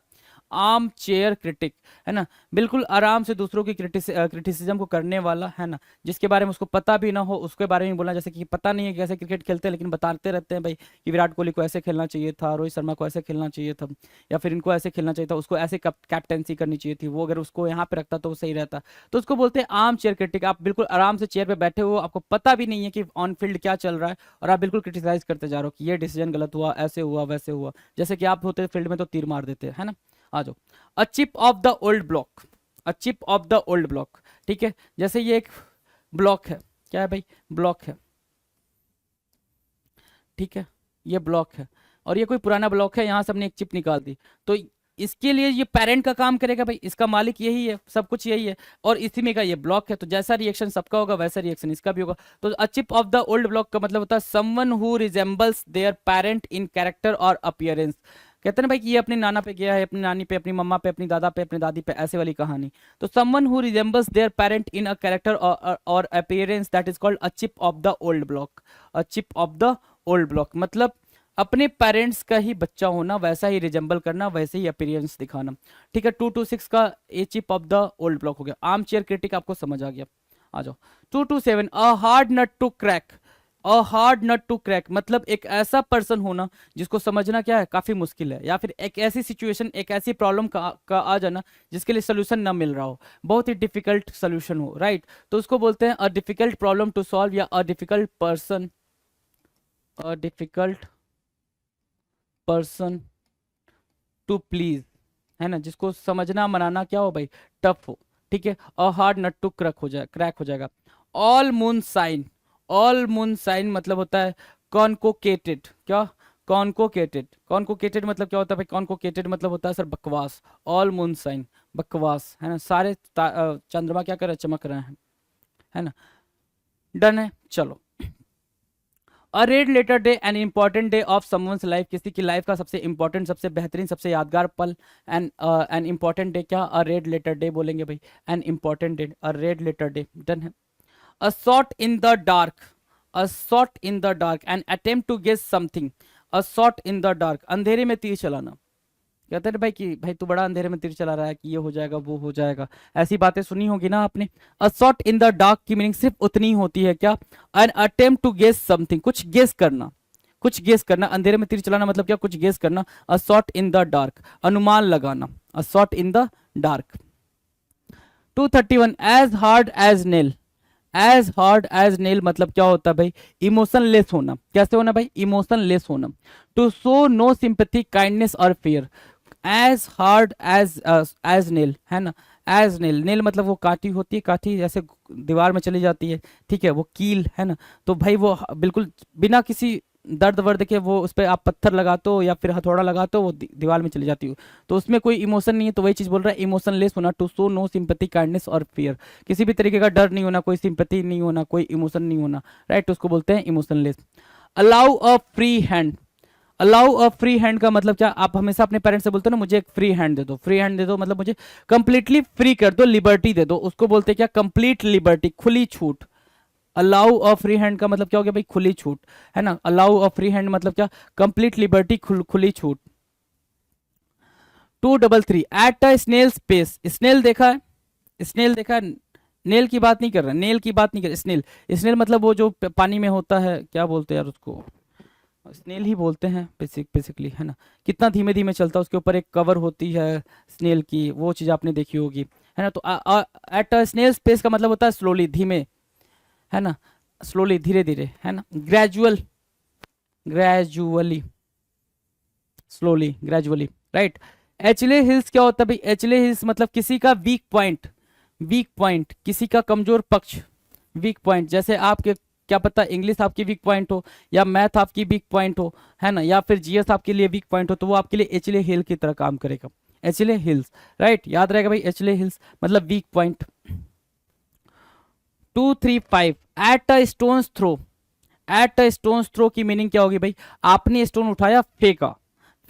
आर्म चेयर क्रिटिक, है ना, बिल्कुल आराम से दूसरों की क्रिटिसिज्म को करने वाला, है ना, जिसके बारे में उसको पता भी ना हो, उसके बारे में बोलना, जैसे कि पता नहीं है कैसे क्रिकेट खेलते हैं, लेकिन बताते रहते हैं भाई कि विराट कोहली को ऐसे खेलना चाहिए था, रोहित शर्मा को ऐसे खेलना चाहिए था, या फिर इनको ऐसे खेलना चाहिए था, उसको ऐसे कैप्टेंसी करनी चाहिए थी, वो अगर उसको यहाँ पे रखता तो वो सही रहता। तो उसको बोलते हैं आर्म चेयर क्रिटिक, आप बिल्कुल आराम से चेयर पे बैठे हो, आपको पता भी नहीं है कि ऑन फील्ड क्या चल रहा है, और आप बिल्कुल क्रिटिसाइज करते जा रहे हो कि ये डिसीजन गलत हुआ, ऐसे हुआ, वैसे हुआ, जैसे कि आप होते फील्ड में तो तीर मार देते, है ना। आ जाओ, अ chip of the old block, a chip of the old block, ठीक है, जैसे ये एक ब्लॉक है, क्या है भाई, ब्लॉक है, ठीक है, ये ब्लॉक है, और ये कोई पुराना ब्लॉक है, यहां से हमने एक चिप निकाल दी, तो इसके लिए ये पेरेंट का काम करेगा भाई, इसका मालिक यही है, सब कुछ यही है, और इसी में का ये ब्लॉक है, तो जैसा रिएक्शन सबका होगा वैसा रिएक्शन इसका भी होगा। तो अ chip of the old block का मतलब होता है someone who resembles their parent in character और अपीयरेंस। कहते हैं ना भाई कि ये अपने नाना पे गया है, अपनी नानी पे, अपनी मम्मा पे, अपनी दादा पे, अपनी दादी पे, ऐसे वाली कहानी। तो someone who resembles their parent in a character और appearance, that is called a chip of the old block, a chip of the old block मतलब अपने पेरेंट्स का ही बच्चा होना, वैसा ही रिजेंबल करना, वैसे ही अपीयरेंस दिखाना, ठीक है। 2 to 6 का a chip of the old block हो गया। आर्म चेयर क्रिटिक आपको समझ आ गया, आ जाओ। 2 to 7, a hard nut to crack, a hard nut to crack मतलब एक ऐसा पर्सन होना जिसको समझना क्या है, काफी मुश्किल है, या फिर एक ऐसी सिचुएशन, एक ऐसी प्रॉब्लम का आ जाना जिसके लिए सोल्यूशन ना मिल रहा हो, बहुत ही डिफिकल्ट सोल्यूशन हो, राइट। तो उसको बोलते हैं a difficult problem to solve, या a difficult person, a difficult person to please, है ना, जिसको समझना मनाना क्या हो भाई, टफ हो, ठीक है, a hard nut to crack हो जाएगा। All moon sign, all moon sign मतलब होता है कॉन्कोकेटेड, क्या, कॉन्कोकेटेड, कॉन्कोकेटेड मतलब क्या होता है भाई, कॉन्कोकेटेड मतलब होता है सर बकवास, ऑल मून साइन बकवास, है ना, सारे चंद्रमा क्या कर रहे हैं, चमक रहे हैं, है ना, डन है, चलो। A red letter day an important day of someone's life, किसी की लाइफ का सबसे इंपॉर्टेंट, सबसे बेहतरीन, सबसे यादगार पल, एन एन इंपॉर्टेंट डे, क्या, अ रेड लेटर डे बोलेंगे भाई, an important day, a red letter day, done है। A shot in the dark, a shot in the dark, an attempt to guess something, a shot in the dark, अंधेरे में तीर चलाना, कहते हैं भाई कि भाई तू बड़ा अंधेरे में तीर चला रहा है कि ये हो जाएगा वो हो जाएगा, ऐसी बातें सुनी होगी ना आपने। A shot in the dark की मीनिंग सिर्फ उतनी होती है, क्या, an attempt to guess something, कुछ गेस करना, कुछ गेस करना, अंधेरे में तीर चलाना मतलब क्या, कुछ गेस करना। A shot in the dark, अनुमान लगाना, a shot in the dark. 231 as hard as nail, as hard as nail मतलब क्या होता है भाई, इमोशनलेस होना, कैसे होना भाई, इमोशनलेस होना। To show no sympathy kindness और fair, as hard as nail, है ना, एज नेल, नेल मतलब वो काठी होती है, काठी जैसे दीवार में चली जाती है, ठीक है, वो कील, है ना, तो भाई वो बिल्कुल बिना किसी दर्द वर्द के वो उस पर आप पत्थर लगाते हो या फिर हथौड़ा लगाते हो वो दीवार में चली जाती हो, तो उसमें कोई इमोशन नहीं है, तो वही चीज बोल रहा है इमोशनलेस होना। To show no sympathy kindness और फियर, किसी भी तरीके का डर नहीं होना, कोई सिंपैथी नहीं होना, कोई इमोशन नहीं होना, राइट, उसको बोलते हैं emotionless. Allow a free hand, allow a free hand का मतलब क्या, आप हमेशा अपने पेरेंट्स से बोलते हो ना मुझे एक फ्री हैंड दे दो, फ्री हैंड दे दो मतलब मुझे कंप्लीटली फ्री कर दो, लिबर्टी दे दो, उसको बोलते हैं क्या, कंप्लीट लिबर्टी, खुली छूट। अलाउ अ फ्री हैंड का मतलब क्या हो गया भाई, खुली छूट, है ना, अलाउ अ फ्री हैंड मतलब क्या, कंप्लीट लिबर्टी, खुली छूट। 233 at a snail's pace, snail देखा है, स्नेल देखा है, नेल की बात नहीं कर रहा, नेल की बात नहीं कर रहा, स्नेल, स्नेल मतलब वो जो पानी में होता है, क्या बोलते हैं यार उसको, स्नेल ही बोलते हैं बेसिकली, है ना, कितना धीमे धीमे चलता है, उसके ऊपर एक कवर होती है स्नेल की, वो चीज़ आपने देखी होगी, है ना। तो एट अ स्नेल स्पेस का मतलब होता है स्लोली, धीमे, है ना, स्लोली, धीरे धीरे, है ना, gradual, gradually, slowly, gradually, right. Achilles heels क्या होता है भाई, एचले हिल्स मतलब किसी का वीक पॉइंट, वीक पॉइंट, किसी का कमजोर पक्ष, वीक पॉइंट, जैसे आपके क्या पता इंग्लिश आपकी वीक पॉइंट हो या मैथ आपकी वीक पॉइंट हो, है ना, या फिर जीएस आपके लिए वीक पॉइंट हो, तो वो आपके लिए एचले हिल की तरह काम करेगा, एचले हिल्स, राइट, याद रहेगा भाई, एचले हिल्स मतलब weak point. 235 at a stone's throw, at a stone's throw की मीनिंग क्या होगी भाई, आपने स्टोन उठाया, फेंका,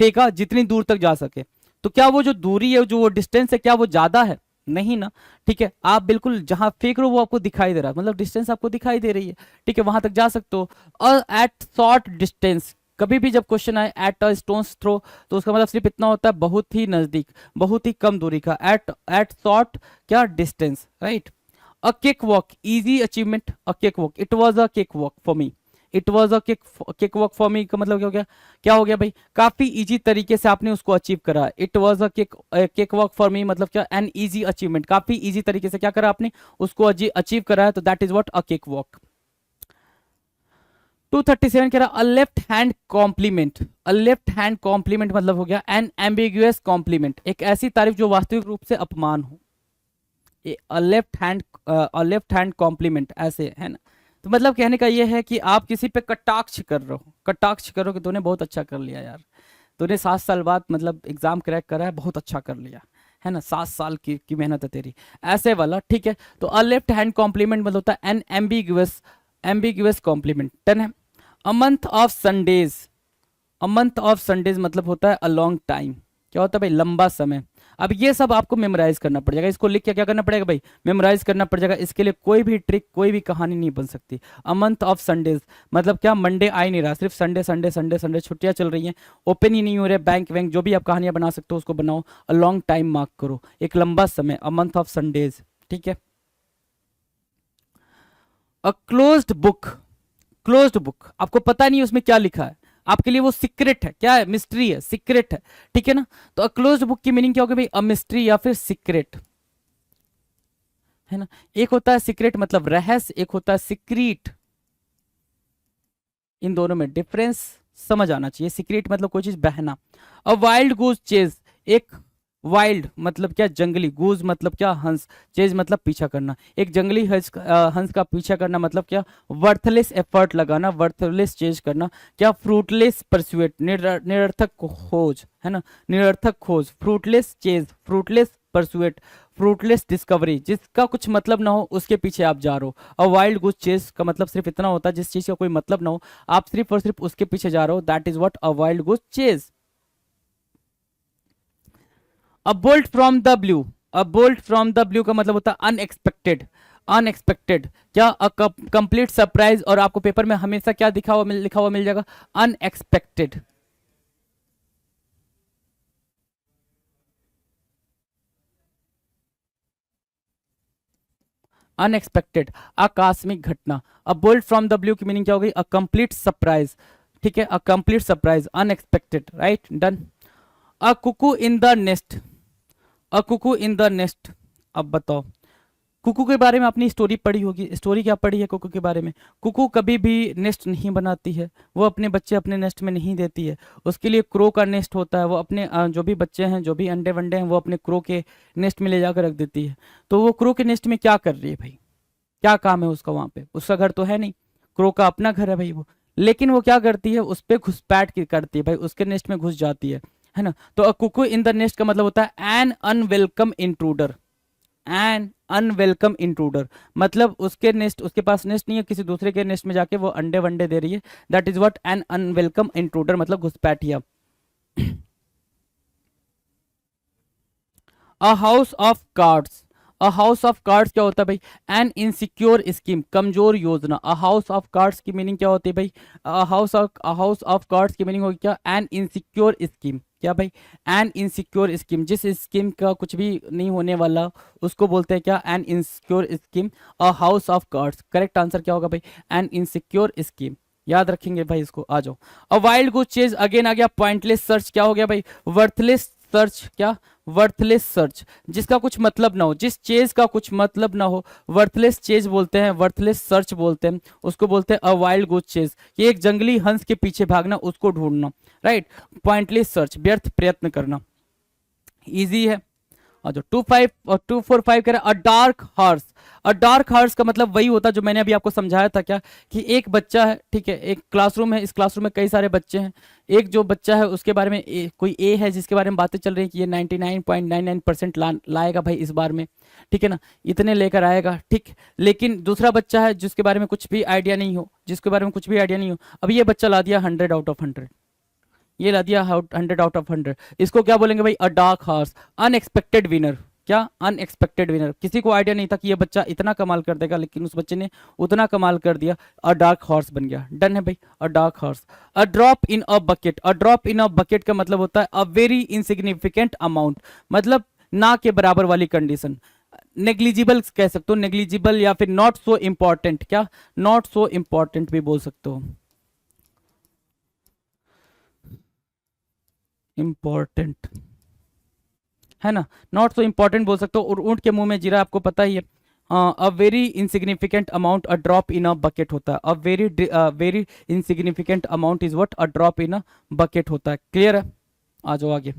फेंका जितनी दूर तक जा सके, तो क्या वो जो दूरी है, जो वो डिस्टेंस है, क्या वो ज्यादा है, नहीं ना, ठीक है, आप बिल्कुल जहां फेंक रहे हो वो आपको दिखाई दे रहा है, मतलब डिस्टेंस आपको दिखाई दे रही है, ठीक है, वहां तक जा सकते हो। और एट शॉर्ट डिस्टेंस, कभी भी जब क्वेश्चन आए एट अ स्टोन्स थ्रो, तो उसका मतलब सिर्फ इतना होता है, बहुत ही नजदीक, बहुत ही कम दूरी का, एट एट शॉर्ट क्या distance, right. A cake walk, easy achievement, a cake walk, it was a cake walk for me, it was a cake walk for me का मतलब क्या हो गया, क्या हो गया भाई, काफी इजी तरीके से आपने उसको अचीव करा, it was a cake walk for me मतलब क्या, एन इजी अचीवमेंट, काफी इजी तरीके से क्या करा आपने, उसको अचीव करा है, तो that is what a cake walk. 237 कह रहा a left hand compliment, a left hand compliment मतलब हो गया एन एम्बिगुअस कॉम्प्लीमेंट, एक ऐसी तारीफ जो वास्तविक रूप से अपमान हो, लेफ्ट हैंड कॉम्प्लीमेंट ऐसे, है ना, तो मतलब कहने का ये है कि आप किसी पे कटाक्ष कर रहे हो, कटाक्ष करो कि तूने बहुत अच्छा कर लिया यार, तूने 7 साल बाद मतलब एग्जाम क्रैक करा है, बहुत अच्छा कर लिया, है ना, 7 साल की मेहनत है तेरी, ऐसे वाला, ठीक है। तो अ लेफ्ट हैंड कॉम्प्लीमेंट मतलब होता है एन एम्बिगुअस, एम्बिगुअस कॉम्प्लीमेंट, टन है। A month of Sundays, a month of Sundays मतलब होता है अ लॉन्ग टाइम, क्या होता है भाई, लंबा समय। अब ये सब आपको मेमोराइज करना पड़ जाएगा, इसको लिख के क्या करना पड़ेगा भाई, मेमोराइज करना पड़ जाएगा, इसके लिए कोई भी ट्रिक, कोई भी कहानी नहीं बन सकती। अ मंथ ऑफ संडेज मतलब क्या, मंडे आ ही नहीं रहा, सिर्फ संडे संडे संडे संडे, छुट्टियां चल रही हैं, ओपन ही नहीं हो रहे बैंक वैंक, जो भी आप कहानियां बना सकते हो उसको बनाओ, अ लॉन्ग टाइम मार्क करो, एक लंबा समय, अ मंथ ऑफ संडेज, ठीक है। A closed book, closed book आपको पता नहीं उसमें क्या लिखा है, आपके लिए वो सीक्रेट है, क्या है, मिस्ट्री है, सीक्रेट है, ठीक है ना। तो अ क्लोज्ड बुक की मीनिंग क्या होगी भाई, अ मिस्ट्री या फिर सीक्रेट, है ना, एक होता है सीक्रेट मतलब रहस्य, एक होता है सीक्रेट, इन दोनों में डिफरेंस समझ आना चाहिए, सीक्रेट मतलब कोई चीज बहना। अ वाइल्ड गूज चेज, एक वाइल्ड मतलब क्या, जंगली। गूज मतलब क्या, हंस। चेज मतलब पीछा करना। एक जंगली हंस का पीछा करना मतलब क्या, वर्थलेस एफर्ट लगाना, वर्थलेस चेज करना। क्या, फ्रूटलेस परस्यूट, निरर्थक खोज, है ना, निरर्थक खोज। Fruitless chase, fruitless pursuit, fruitless discovery, जिसका कुछ मतलब ना हो उसके पीछे आप जा रहे हो। और वाइल्ड गुज चेज का मतलब सिर्फ इतना होता है जिस चीज का कोई मतलब ना हो, आप सिर्फ और सिर्फ उसके पीछे जा रहे हो, that is what a wild goose chase. A bolt from the blue, a bolt from the blue का मतलब होता है अनएक्सपेक्टेड, अनएक्सपेक्टेड। क्या, अ कंप्लीट सरप्राइज, और आपको पेपर में हमेशा क्या लिखा हुआ मिल जाएगा, अनएक्सपेक्टेड। अनएक्सपेक्टेड, आकस्मिक घटना। A bolt from the blue की मीनिंग क्या हो गई, अ कंप्लीट सरप्राइज। ठीक है, a complete surprise, unexpected, right, done. A cuckoo in the nest, a cuckoo in the nest. अब बताओ, कुकू के बारे में अपनी स्टोरी पढ़ी होगी, स्टोरी क्या पढ़ी है कुकू के बारे में। कुकू कभी भी नेस्ट नहीं बनाती है, वो अपने बच्चे अपने नेस्ट में नहीं देती है। उसके लिए क्रो का नेस्ट होता है, वो अपने जो भी बच्चे हैं, जो भी अंडे वंडे हैं, वो अपने क्रो के नेस्ट में ले जाकर रख देती है। तो वो क्रो के नेस्ट में क्या कर रही है भाई, क्या काम है उसका वहां पे, उसका घर तो है नहीं, क्रो का अपना घर है भाई वो। लेकिन वो क्या करती है, उस पर घुसपैठ की करती है भाई, उसके नेस्ट में घुस जाती है ना। तो a cuckoo in the nest का मतलब होता है an unwelcome intruder, an unwelcome intruder. मतलब उसके नेस्ट, उसके पास नेस्ट नहीं है, किसी दूसरे के नेस्ट में जाके वो अंडे वंडे दे रही है, that is what an unwelcome intruder, मतलब घुसपैठिया। A house of cards, a house of cards क्या होता है भाई, एन इनसिक्योर स्कीम, कमजोर योजना। अ हाउस ऑफ कार्ड्स की मीनिंग क्या होती है भाई, अ हाउस ऑफ कार्ड्स की मीनिंग होगी क्या, एन इनसिक्योर स्कीम। क्या भाई, एन इनसिक्योर स्कीम, जिस स्कीम का कुछ भी नहीं होने वाला उसको बोलते हैं क्या, an insecure scheme. A house of cards, correct answer क्या होगा भाई, एन इनसिक्योर स्कीम। याद रखेंगे भाई इसको, आ जाओ। अ वाइल्ड गुज चेज, अगेन आ गया पॉइंटलेस सर्च, क्या हो गया भाई, वर्थलेस सर्च। क्या, वर्थलेस सर्च, जिसका कुछ मतलब ना हो, जिस चेज का कुछ मतलब ना हो, वर्थलेस चेज बोलते हैं, वर्थलेस सर्च बोलते हैं, उसको बोलते हैं अ वाइल्ड गुज चेज। ये एक जंगली हंस के पीछे भागना, उसको ढूंढना, राइट। पॉइंटलेस सर्च, व्यर्थ प्रयत्न करना, इजी है। और जो 2 5 और 2 4 5 कह रहा है अ डार्क हॉर्स। अ डार्क हॉर्स का मतलब वही होता है जो मैंने अभी आपको समझाया था, क्या, कि एक बच्चा है, ठीक है, एक क्लासरूम है, इस क्लासरूम में कई सारे बच्चे हैं। एक जो बच्चा है उसके बारे में कोई ए है जिसके बारे में बातें चल रही है कि ये 99.99% लाएगा भाई इस बार में, ठीक है ना, इतने लेकर आएगा, ठीक। लेकिन दूसरा बच्चा है जिसके बारे में कुछ भी आइडिया नहीं हो, जिसके बारे में कुछ भी आइडिया नहीं हो, अब ये बच्चा ला दिया 100 आउट ऑफ 100, ये ला दिया 100 आउट ऑफ 100, इसको क्या बोलेंगे भाई, अ डार्क हॉर्स। अनएक्सपेक्टेड विनर, क्या, अनएक्सपेक्टेड विनर, किसी को आइडिया नहीं था कि ये बच्चा इतना कमाल कर देगा, लेकिन उस बच्चे ने उतना कमाल कर दिया, अ डार्क हॉर्स बन गया, डन है भाई, अ dark horse. A drop in a bucket, a drop in a bucket का मतलब होता है अ वेरी इनसिग्निफिकेंट अमाउंट, मतलब ना के बराबर वाली कंडीशन। नेग्लिजिबल कह सकते हो, नेग्लिजिबल, या फिर नॉट सो इंपॉर्टेंट, क्या, नॉट सो इंपॉर्टेंट भी बोल सकते हो, इंपॉर्टेंट, है ना, नॉट सो इंपॉर्टेंट बोल सकते हो। और ऊंट के मुंह में जीरा, आपको पता ही है। A very insignificant amount, a drop in a bucket होता है, a very insignificant amount is what, a drop in a bucket होता है, क्लियर है। आ जाओ आगे।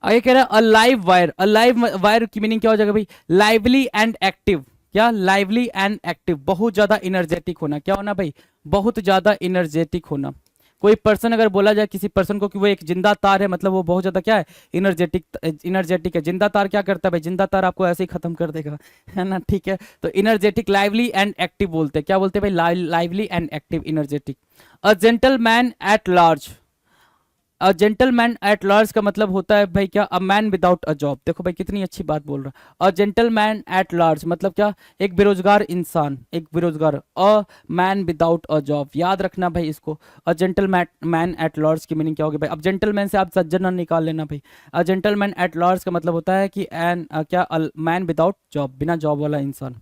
आगे कह रहा है a live wire, a live wire की मीनिंग क्या हो जाएगा भाई, लाइवली एंड एक्टिव। क्या, लाइवली एंड एक्टिव, बहुत ज्यादा इनर्जेटिक होना, क्या होना भाई, बहुत ज्यादा इनर्जेटिक होना। कोई पर्सन अगर बोला जाए किसी पर्सन को कि वो एक जिंदा तार है, मतलब वो बहुत ज्यादा क्या है, इनर्जेटिक, इनर्जेटिक है। जिंदा तार क्या करता है भाई, जिंदा तार आपको ऐसे ही खत्म कर देगा, है ना, ठीक है। तो इनर्जेटिक, लाइवली एंड एक्टिव बोलते हैं, क्या बोलते हैं भाई, lively and active, energetic. A gentleman at large, a gentleman at large का मतलब होता है भाई क्या, a man without a job. देखो भाई कितनी अच्छी बात बोल रहा है, अ जेंटलमैन एट लार्ज मतलब क्या, एक बेरोजगार इंसान, एक बेरोजगार, a man without a job, याद रखना भाई इसको। A gentleman man at large की मीनिंग क्या होगी भाई, अब जेंटलमैन से आप सज्जन निकाल लेना भाई। अ जेंटलमैन एट लार्ज का मतलब होता है कि एन क्या, मैन विदाउट जॉब, बिना जॉब वाला इंसान।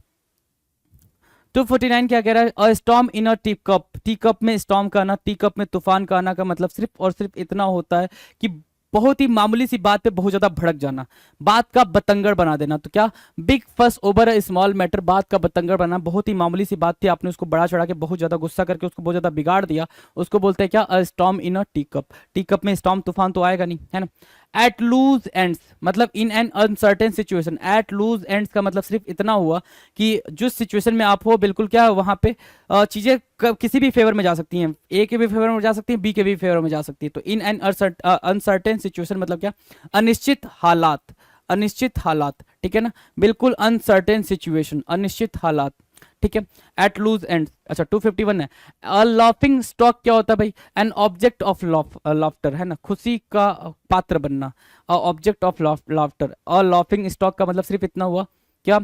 249 क्या कह रहा है, अ स्टॉर्म इन अ टी कप, टी कप में स्टॉर्म का आना, टी कप में तूफान का आना का मतलब सिर्फ और सिर्फ इतना होता है कि बहुत ही मामूली सी बात पे बहुत ज्यादा भड़क जाना, बात का बतंगड़ बना देना। तो क्या, बिग फस ओवर अ स्मॉल मैटर, बात का बतंगड़ बना, बहुत ही मामूली सी बात थी, आपने उसको बड़ा चढ़ा के बहुत ज्यादा गुस्सा करके उसको बहुत ज्यादा बिगाड़ दिया, उसको बोलते हैं क्या, अ स्टॉर्म इन अ टी कप। टी कप में स्टॉर्म, तूफान तो आएगा नहीं, है ना। एट लूज एंड्स मतलब in an uncertain situation. At loose ends का मतलब सिर्फ इतना हुआ कि जिस सिचुएशन में आप हो बिल्कुल क्या वहां पे चीजें किसी भी फेवर में जा सकती हैं, ए के भी फेवर में जा सकती हैं, बी के भी फेवर में जा सकती है। तो इन एन अनसर्टेन सिचुएशन मतलब क्या, अनिश्चित हालात, अनिश्चित हालात, ठीक है ना, बिल्कुल अनसर्टेन सिचुएशन, अनिश्चित हालात, ठीक है। एट लूज एंड, अच्छा 251 है। अ लाफिंग स्टॉक क्या होता है भाई, एन ऑब्जेक्ट ऑफ लाफ्टर, है ना, खुशी का पात्र बनना, a object of laughter. A laughing stock का मतलब सिर्फ इतना हुआ क्या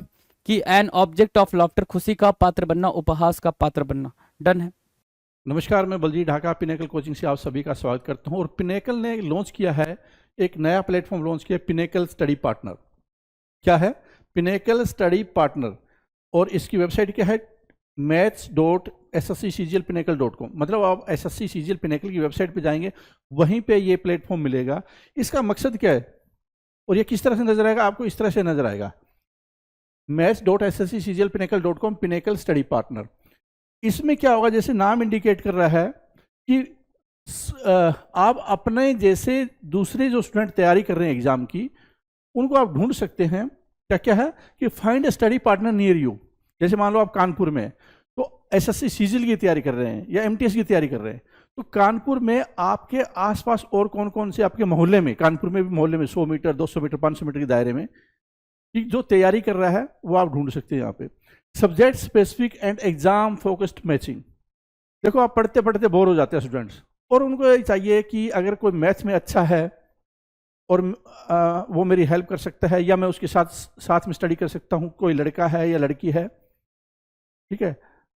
कि एन ऑब्जेक्ट ऑफ लाफ्टर, खुशी का पात्र बनना, उपहास का पात्र बनना। डन है। नमस्कार, मैं बलजीत ढाका पिनेकल कोचिंग से आप सभी का स्वागत करता हूं। और पिनेकल ने लॉन्च किया है, एक नया प्लेटफॉर्म लॉन्च किया, पिनेकल स्टडी पार्टनर। क्या है पिनेकल स्टडी पार्टनर? और इसकी वेबसाइट क्या है, maths.ssccglpinnacle.com। मतलब आप SSC CGL पिनेकल की वेबसाइट पे जाएंगे, वहीं पे ये प्लेटफॉर्म मिलेगा। इसका मकसद क्या है और ये किस तरह से नजर आएगा? आपको इस तरह से नजर आएगा, maths.ssccglpinnacle.com पिनेकल स्टडी पार्टनर। इसमें क्या होगा, जैसे नाम इंडिकेट कर रहा है कि आप अपने जैसे दूसरे जो स्टूडेंट तैयारी कर रहे हैं एग्जाम की, उनको आप ढूंढ सकते हैं। क्या क्या है कि find study partner near you. जैसे मान लो आप कानपुर में हैं, तो SSC CGL की तैयारी कर रहे हैं या MTS की तैयारी कर रहे हैं, तो कानपुर में आपके आसपास और कौन कौन से आपके मोहल्ले में, कानपुर में भी मोहल्ले में 100 मीटर 200 मीटर 500 मीटर के दायरे में कि जो तैयारी कर रहा है वो आप ढूंढ सकते हैं यहाँ पे। Subject specific and exam focused matching. देखो, आप पढ़ते पढ़ते बोर हो जाते हैं स्टूडेंट्स, और उनको ये चाहिए कि अगर कोई मैथ्स में अच्छा है और वो मेरी हेल्प कर सकता है, या मैं उसके साथ में स्टडी कर सकता हूँ, कोई लड़का है या लड़की है, ठीक है,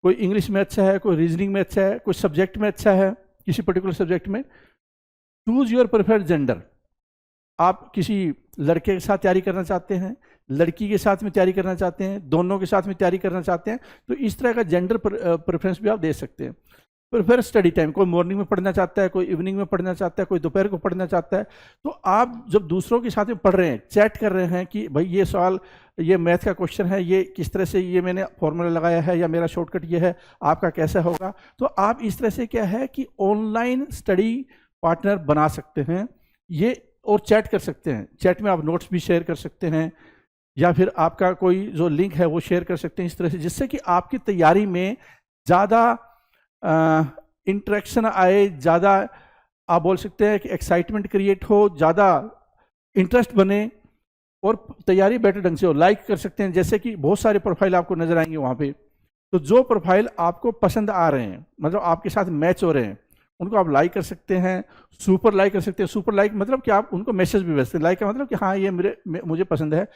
कोई इंग्लिश में अच्छा है, कोई रीजनिंग में अच्छा है, कोई सब्जेक्ट में अच्छा है, किसी पर्टिकुलर सब्जेक्ट में। Choose your preferred gender. आप किसी लड़के के साथ तैयारी करना चाहते हैं, लड़की के साथ में तैयारी करना चाहते हैं, दोनों के साथ में तैयारी करना चाहते हैं, तो इस तरह का जेंडर प्रेफरेंस भी आप दे सकते हैं। प्रेफर स्टडी टाइम, कोई मॉर्निंग में पढ़ना चाहता है, कोई इवनिंग में पढ़ना चाहता है, कोई दोपहर को पढ़ना चाहता है। तो आप जब दूसरों के साथ में पढ़ रहे हैं, चैट कर रहे हैं कि भाई ये सवाल, ये मैथ का क्वेश्चन है, ये किस तरह से ये मैंने फॉर्मूला लगाया है, या मेरा शॉर्टकट ये है, आपका कैसा होगा, तो आप इस तरह से क्या है कि ऑनलाइन स्टडी पार्टनर बना सकते हैं ये, और चैट कर सकते हैं। चैट में आप नोट्स भी शेयर कर सकते हैं, या फिर आपका कोई जो लिंक है वो शेयर कर सकते हैं इस तरह से, जिससे कि आपकी तैयारी में ज़्यादा इंटरेक्शन आए, ज़्यादा आप बोल सकते हैं कि एक्साइटमेंट क्रिएट हो, ज़्यादा इंटरेस्ट बने और तैयारी बेटर ढंग से हो। लाइक कर सकते हैं, जैसे कि बहुत सारे प्रोफाइल आपको नजर आएंगे वहाँ पे, तो जो प्रोफाइल आपको पसंद आ रहे हैं, मतलब आपके साथ मैच हो रहे हैं, उनको आप लाइक कर सकते हैं, सुपर लाइक कर सकते हैं। सुपर लाइक मतलब कि आप उनको मैसेज भी भेजते हैं। लाइक का मतलब कि हाँ ये मुझे पसंद है,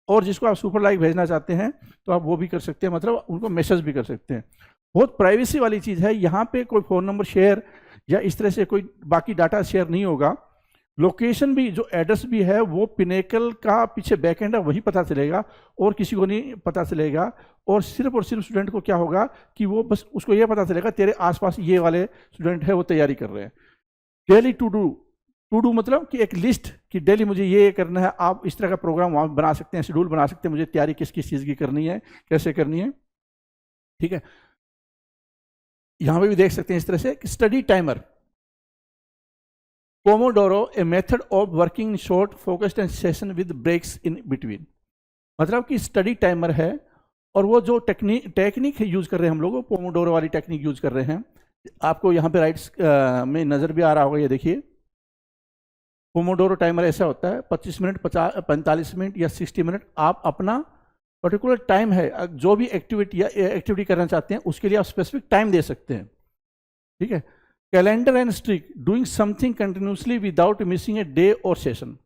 और जिसको आप सुपर लाइक भेजना चाहते हैं तो आप वो भी कर सकते हैं, मतलब उनको मैसेज भी कर सकते हैं। बहुत प्राइवेसी वाली चीज़ है, यहाँ पे कोई फ़ोन नंबर शेयर या इस तरह से कोई बाकी डाटा शेयर नहीं होगा। लोकेशन भी, जो एड्रेस भी है वो पिनेकल का पीछे बैकएंड है, वही पता चलेगा और किसी को नहीं पता चलेगा। और सिर्फ स्टूडेंट को क्या होगा कि वो बस उसको ये पता चलेगा तेरे आसपास ये वाले स्टूडेंट है वो तैयारी कर रहे हैं। डेली टू डू मतलब कि एक लिस्ट कि डेली मुझे ये करना है। आप इस तरह का प्रोग्राम वहाँ बना सकते हैं, शेड्यूल बना सकते हैं, मुझे तैयारी किस किस चीज़ की करनी है, कैसे करनी है, ठीक है। यहाँ पे भी देख सकते हैं इस तरह से study timer, Pomodoro, a method of working in short focused and session with breaks in between. मतलब कि स्टडी टाइमर है, और वो जो टेक्निक यूज कर रहे हैं हम लोग, पोमोडोरो वाली टेक्निक यूज कर रहे हैं। आपको यहाँ पे राइट्स में नजर भी आ रहा होगा, ये देखिए पोमोडोरो टाइमर ऐसा होता है 25 मिनट, 45 मिनट या 60 मिनट। आप अपना पर्टिकुलर टाइम है, जो भी एक्टिविटी करना चाहते हैं उसके लिए आप स्पेसिफिक टाइम दे सकते हैं, ठीक है। Calendar and streak, doing something continuously without missing a day और सेशन।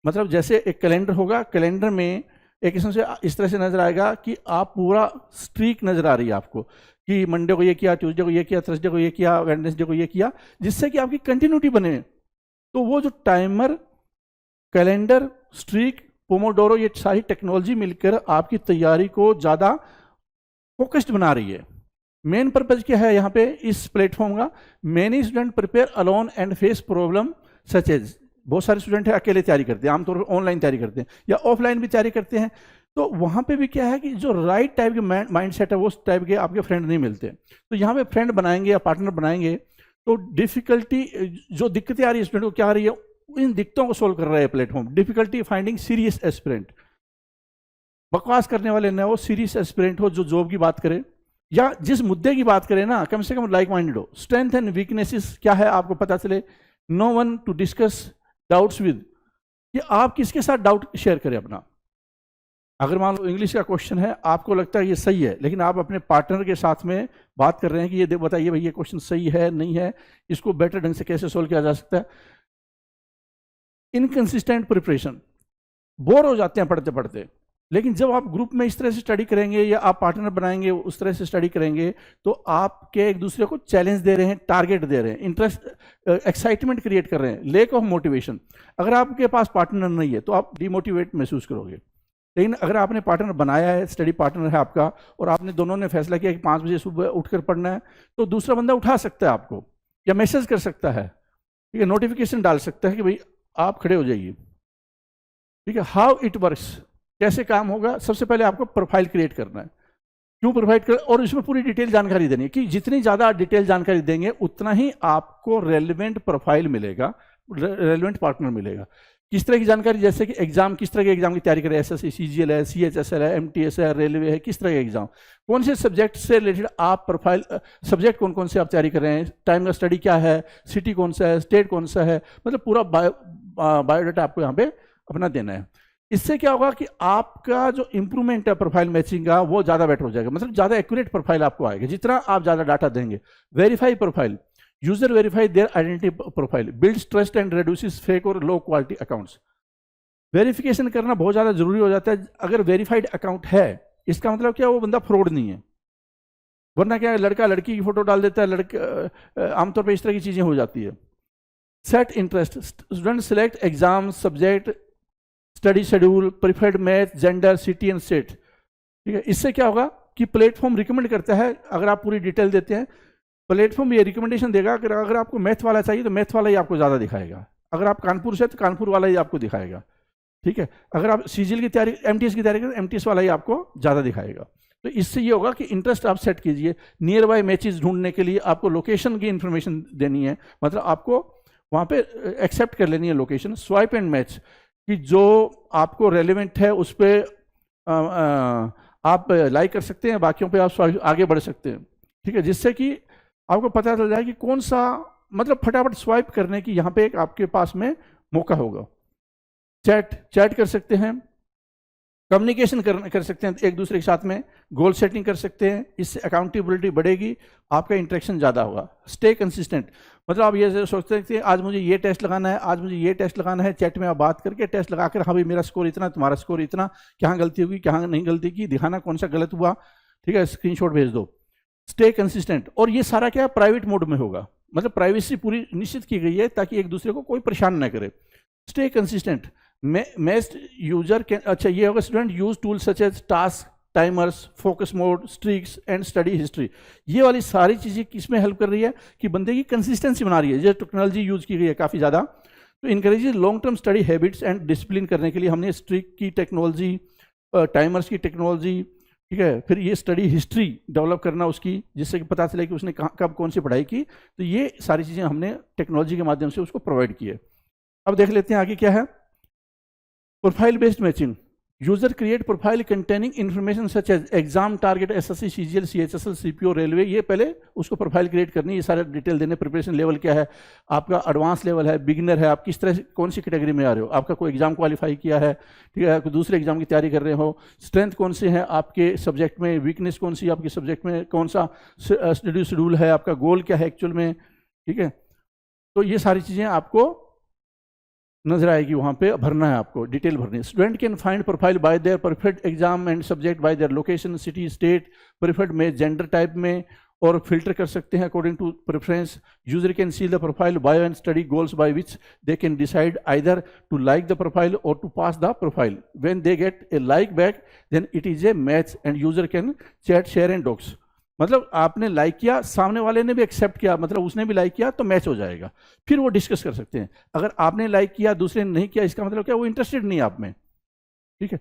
मतलब जैसे एक कैलेंडर होगा, कैलेंडर में एक किस्म से इस तरह से नजर आएगा कि आप पूरा स्ट्रीक नजर आ रही है आपको, कि मंडे को ये किया, ट्यूसडे को ये किया, थर्सडे को ये किया, वेडनेसडे को ये किया, जिससे कि आपकी कंटिन्यूटी बने। तो वो जो टाइमर, कैलेंडर, स्ट्रीक, पोमोडोरो, ये सारी टेक्नोलॉजी मिलकर आपकी तैयारी को ज़्यादा फोकस्ड बना रही है। मेन पर्पज क्या है यहाँ पे इस प्लेटफॉर्म का? Many student prepare alone and face problem such as. बहुत सारे स्टूडेंट है अकेले तैयारी करते हैं, आमतौर पर ऑनलाइन तैयारी करते हैं या ऑफलाइन भी तैयारी करते हैं। तो वहाँ पे भी क्या है कि जो राइट टाइप के माइंड सेट है, वो टाइप के आपके फ्रेंड नहीं मिलते। तो यहाँ पे फ्रेंड बनाएंगे या पार्टनर बनाएंगे, तो डिफिकल्टी, जो दिक्कतें आ रही है स्टूडेंट को क्या आ रही है, इन दिक्कतों को सोल्व कर रहा है platform. Difficulty finding serious aspirant, बकवास करने वाले न हो, सीरियस एस्पिरेंट हो जो जॉब की बात करे या जिस मुद्दे की बात करें ना, कम से कम लाइक माइंडेड हो। स्ट्रेंथ एंड वीकनेसेस क्या है आपको पता चले। No one to discuss doubts with, कि आप किसके साथ डाउट शेयर करें अपना। अगर मान लो इंग्लिश का क्वेश्चन है, आपको लगता है ये सही है, लेकिन आप अपने पार्टनर के साथ में बात कर रहे हैं कि ये बताइए भाई ये क्वेश्चन सही है नहीं है, इसको बेटर ढंग से कैसे सोल्व किया जा सकता है। इनकंसिस्टेंट प्रिपरेशन, बोर हो जाते हैं पढ़ते पढ़ते। लेकिन जब आप ग्रुप में इस तरह से स्टडी करेंगे या आप पार्टनर बनाएंगे उस तरह से स्टडी करेंगे, तो आपके एक दूसरे को चैलेंज दे रहे हैं, टारगेट दे रहे हैं, इंटरेस्ट, एक्साइटमेंट क्रिएट कर रहे हैं। लेक ऑफ मोटिवेशन, अगर आपके पास पार्टनर नहीं है तो आप डिमोटिवेट महसूस करोगे। लेकिन अगर आपने पार्टनर बनाया है, स्टडी पार्टनर है आपका, और आपने दोनों ने फैसला किया कि 5 बजे सुबह उठकर पढ़ना है, तो दूसरा बंदा उठा सकता है आपको या मैसेज कर सकता है, ठीक है, नोटिफिकेशन डाल सकता है कि भाई आप खड़े हो जाइए, ठीक है। हाउ इट वर्क्स, कैसे काम होगा। सबसे पहले आपको प्रोफाइल क्रिएट करना है। क्यों प्रोवाइड कर, और इसमें पूरी डिटेल जानकारी देनी है कि जितनी ज़्यादा डिटेल जानकारी देंगे उतना ही आपको रेलिवेंट प्रोफाइल मिलेगा, रेलिवेंट पार्टनर मिलेगा। किस तरह की जानकारी, जैसे कि एग्जाम, किस तरह के एग्जाम की तैयारी करें, एसएससी, सीजीएल है, सीएचएसएल है, एमटीएस है, रेलवे है, किस तरह के एग्जाम, कौन से सब्जेक्ट से रिलेटेड आप प्रोफाइल, सब्जेक्ट कौन कौन से आप तैयारी कर रहे हैं, टाइम का स्टडी क्या है, सिटी कौन सा है, स्टेट कौन सा है, मतलब पूरा बायोडाटा आपको यहाँ पे अपना देना है। इससे क्या होगा कि आपका जो इंप्रूवमेंट है प्रोफाइल मैचिंग का वो ज़्यादा बेटर हो जाएगा, मतलब ज़्यादा एक्यूरेट प्रोफाइल आपको आएगा जितना आप ज़्यादा डाटा देंगे। Verify profile, user verify their identity profile, builds trust and reduces fake और लो क्वालिटी अकाउंट्स। वेरिफिकेशन करना बहुत ज़्यादा जरूरी हो जाता है। अगर वेरीफाइड अकाउंट है, इसका मतलब क्या, वो बंदा फ्रॉड नहीं है। वरना क्या है, लड़का लड़की की फोटो डाल देता है, लड़के आमतौर पर इस तरह की चीज़ें हो जाती है। Set interest, student select exam subject, study schedule, preferred math, gender, city and state, ठीक है। इससे क्या होगा कि प्लेटफॉर्म रिकमेंड करता है, अगर आप पूरी डिटेल देते हैं प्लेटफॉर्म ये रिकमेंडेशन देगा कि अगर आपको मैथ वाला चाहिए तो मैथ वाला ही आपको ज़्यादा दिखाएगा, अगर आप कानपुर से तो कानपुर वाला ही आपको दिखाएगा, ठीक है। अगर आप सीजीएल की तैयारी, एमटीएस की तैयारी करें, एमटीएस वाला ही आपको ज़्यादा दिखाएगा। तो इससे ये होगा कि इंटरेस्ट आप सेट कीजिए। नियर बाय मैचेस ढूंढने के लिए आपको लोकेशन की इंफॉर्मेशन देनी है, मतलब आपको वहाँ पे एक्सेप्ट कर लेनी है लोकेशन। स्वाइप एंड मैच, कि जो आपको रेलिवेंट है उस पर आप लाइक कर सकते हैं, बाकियों पे आप आगे बढ़ सकते हैं, ठीक है, जिससे कि आपको पता चल जाए कि कौन सा, मतलब फटाफट स्वाइप करने की यहाँ पे एक आपके पास में मौका होगा। चैट कर सकते हैं, कम्युनिकेशन कर सकते हैं एक दूसरे के साथ में, गोल सेटिंग कर सकते हैं, इससे अकाउंटेबिलिटी बढ़ेगी, आपका इंटरेक्शन ज़्यादा होगा। स्टे कंसिस्टेंट, मतलब आप ये सोचते हैं कि आज मुझे ये टेस्ट लगाना है, आज मुझे ये टेस्ट लगाना है, चैट में आप बात करके टेस्ट लगाकर, हाँ भाई मेरा स्कोर इतना, तुम्हारा स्कोर इतना, कहाँ गलती होगी कहाँ नहीं गलती की, दिखाना कौन सा गलत हुआ, ठीक है, स्क्रीनशॉट भेज दो। स्टे कंसिस्टेंट, और ये सारा क्या प्राइवेट मोड में होगा, मतलब प्राइवेसी पूरी निश्चित की गई है ताकि एक दूसरे को कोई परेशान न करे। Stay consistent, most user can, अच्छा ये होगा, student use tool such as task, timers, focus mode, streaks and study history. ये वाली सारी चीज़ें किसमें हेल्प कर रही है कि बंदे की कंसिस्टेंसी बना रही है। ये टेक्नोलॉजी यूज की गई है काफ़ी ज़्यादा, तो encourages long term study habits and discipline करने के लिए हमने स्ट्रीक की टेक्नोलॉजी, टाइमर्स की टेक्नोलॉजी, ठीक है, फिर ये स्टडी हिस्ट्री डेवलप करना उसकी, जिससे कि पता चले कि उसने कहाँ कब कौन सी पढ़ाई की। तो ये सारी चीज़ें हमने टेक्नोलॉजी के माध्यम से उसको प्रोवाइड की है। अब देख लेते हैं आगे क्या है। Profile based matching, user create profile containing information such as exam, target, SSC, CGL, CHSL, CPO, railway. ये पहले उसको प्रोफाइल क्रिएट करनी है, ये सारे डिटेल देने। प्रिपरेशन लेवल क्या है आपका, एडवांस लेवल है, बिगिनर है, आप किस तरह से कौन सी कैटेगरी में आ रहे हो, आपका कोई एग्जाम क्वालिफाई किया है, ठीक है, कोई दूसरे एग्जाम की तैयारी कर रहे हो, स्ट्रेंथ कौन से हैं आपके सब्जेक्ट में, वीकनेस कौन सी आपके सब्जेक्ट में, कौन सा स्टडी शेड्यूल है आपका, गोल क्या है एक्चुअल में, ठीक है। तो ये सारी चीज़ें आपको नजर आएगी, वहाँ पे भरना है आपको, डिटेल भरनी है। Student can find profile by their preferred exam and subject, by their location, city, state, preferred में, जेंडर टाइप में, और फिल्टर कर सकते हैं according to preference. User can see the profile, bio and study goals by which they can decide either to like the profile or to pass the profile. When they get a like back then it is a match and user can chat, share and docs. मतलब आपने like किया, सामने वाले ने भी accept किया, मतलब उसने भी लाइक किया तो मैच हो जाएगा, फिर वो डिस्कस कर सकते हैं। अगर आपने लाइक किया दूसरे ने नहीं किया, इसका मतलब क्या, वो इंटरेस्टेड नहीं आप में, ठीक है।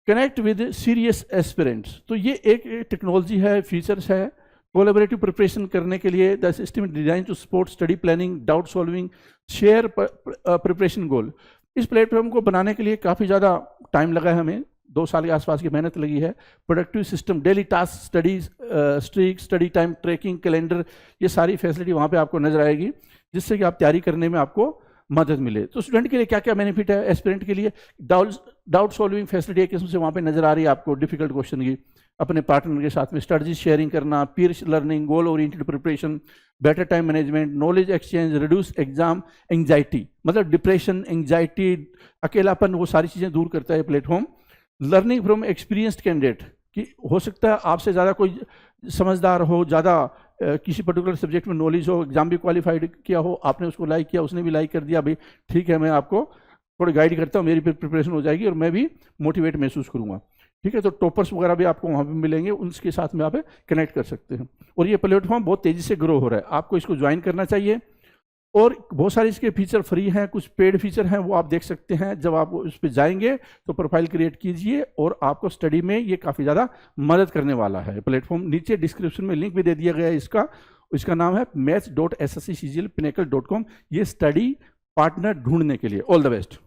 कनेक्ट विद सीरियस एस्पिरेंट्स, तो ये एक टेक्नोलॉजी है, फीचर्स है कोलैबोरेटिव प्रिपरेशन करने के लिए the system design to support study planning, doubt solving, share preparation goal. इस प्लेटफॉर्म को बनाने के लिए काफ़ी ज़्यादा टाइम लगा है, हमें 2 साल के आसपास की मेहनत लगी है। Productive system, daily task, studies streak, study time tracking, calendar, ये सारी फैसिलिटी वहाँ पे आपको नजर आएगी, जिससे कि आप तैयारी करने में आपको मदद मिले। तो स्टूडेंट के लिए क्या क्या बेनिफिट है, एस्पिरेंट के लिए डाउट सॉल्विंग फैसिलिटी एक किस्म से वहाँ पे नजर आ रही है आपको, डिफिकल्ट क्वेश्चन की अपने पार्टनर के साथ में स्ट्रेटजी शेयरिंग करना, peer learning, goal oriented preparation, better time management, knowledge exchange, reduce exam anxiety, मतलब डिप्रेशन, एंग्जाइटी, अकेलापन, वो सारी चीज़ें दूर करता है platform. Learning from experienced candidate, कि हो सकता है आपसे ज़्यादा कोई समझदार हो, ज़्यादा किसी पर्टिकुलर सब्जेक्ट में नॉलेज हो, एग्जाम भी क्वालिफाइड किया हो, आपने उसको लाइक किया, उसने भी लाइक कर दिया, भाई ठीक है मैं आपको थोड़ी गाइड करता हूँ, मेरी प्रिपरेशन हो जाएगी और मैं भी मोटिवेट महसूस करूँगा। ठीक है, तो टॉपर्स वगैरह भी आपको वहाँ पे मिलेंगे, उनके साथ में आप कनेक्ट कर सकते हैं। और ये प्लेटफॉर्म बहुत तेज़ी से ग्रो हो रहा है, आपको इसको ज्वाइन करना चाहिए। और बहुत सारे इसके फीचर फ्री हैं, कुछ पेड फीचर हैं, वो आप देख सकते हैं। जब आप उस पर जाएंगे तो प्रोफाइल क्रिएट कीजिए और आपको स्टडी में ये काफ़ी ज़्यादा मदद करने वाला है प्लेटफॉर्म। नीचे डिस्क्रिप्शन में लिंक भी दे दिया गया है इसका नाम है maths.ssccglpinnacle.com। ये स्टडी पार्टनर ढूंढने के लिए। All the best.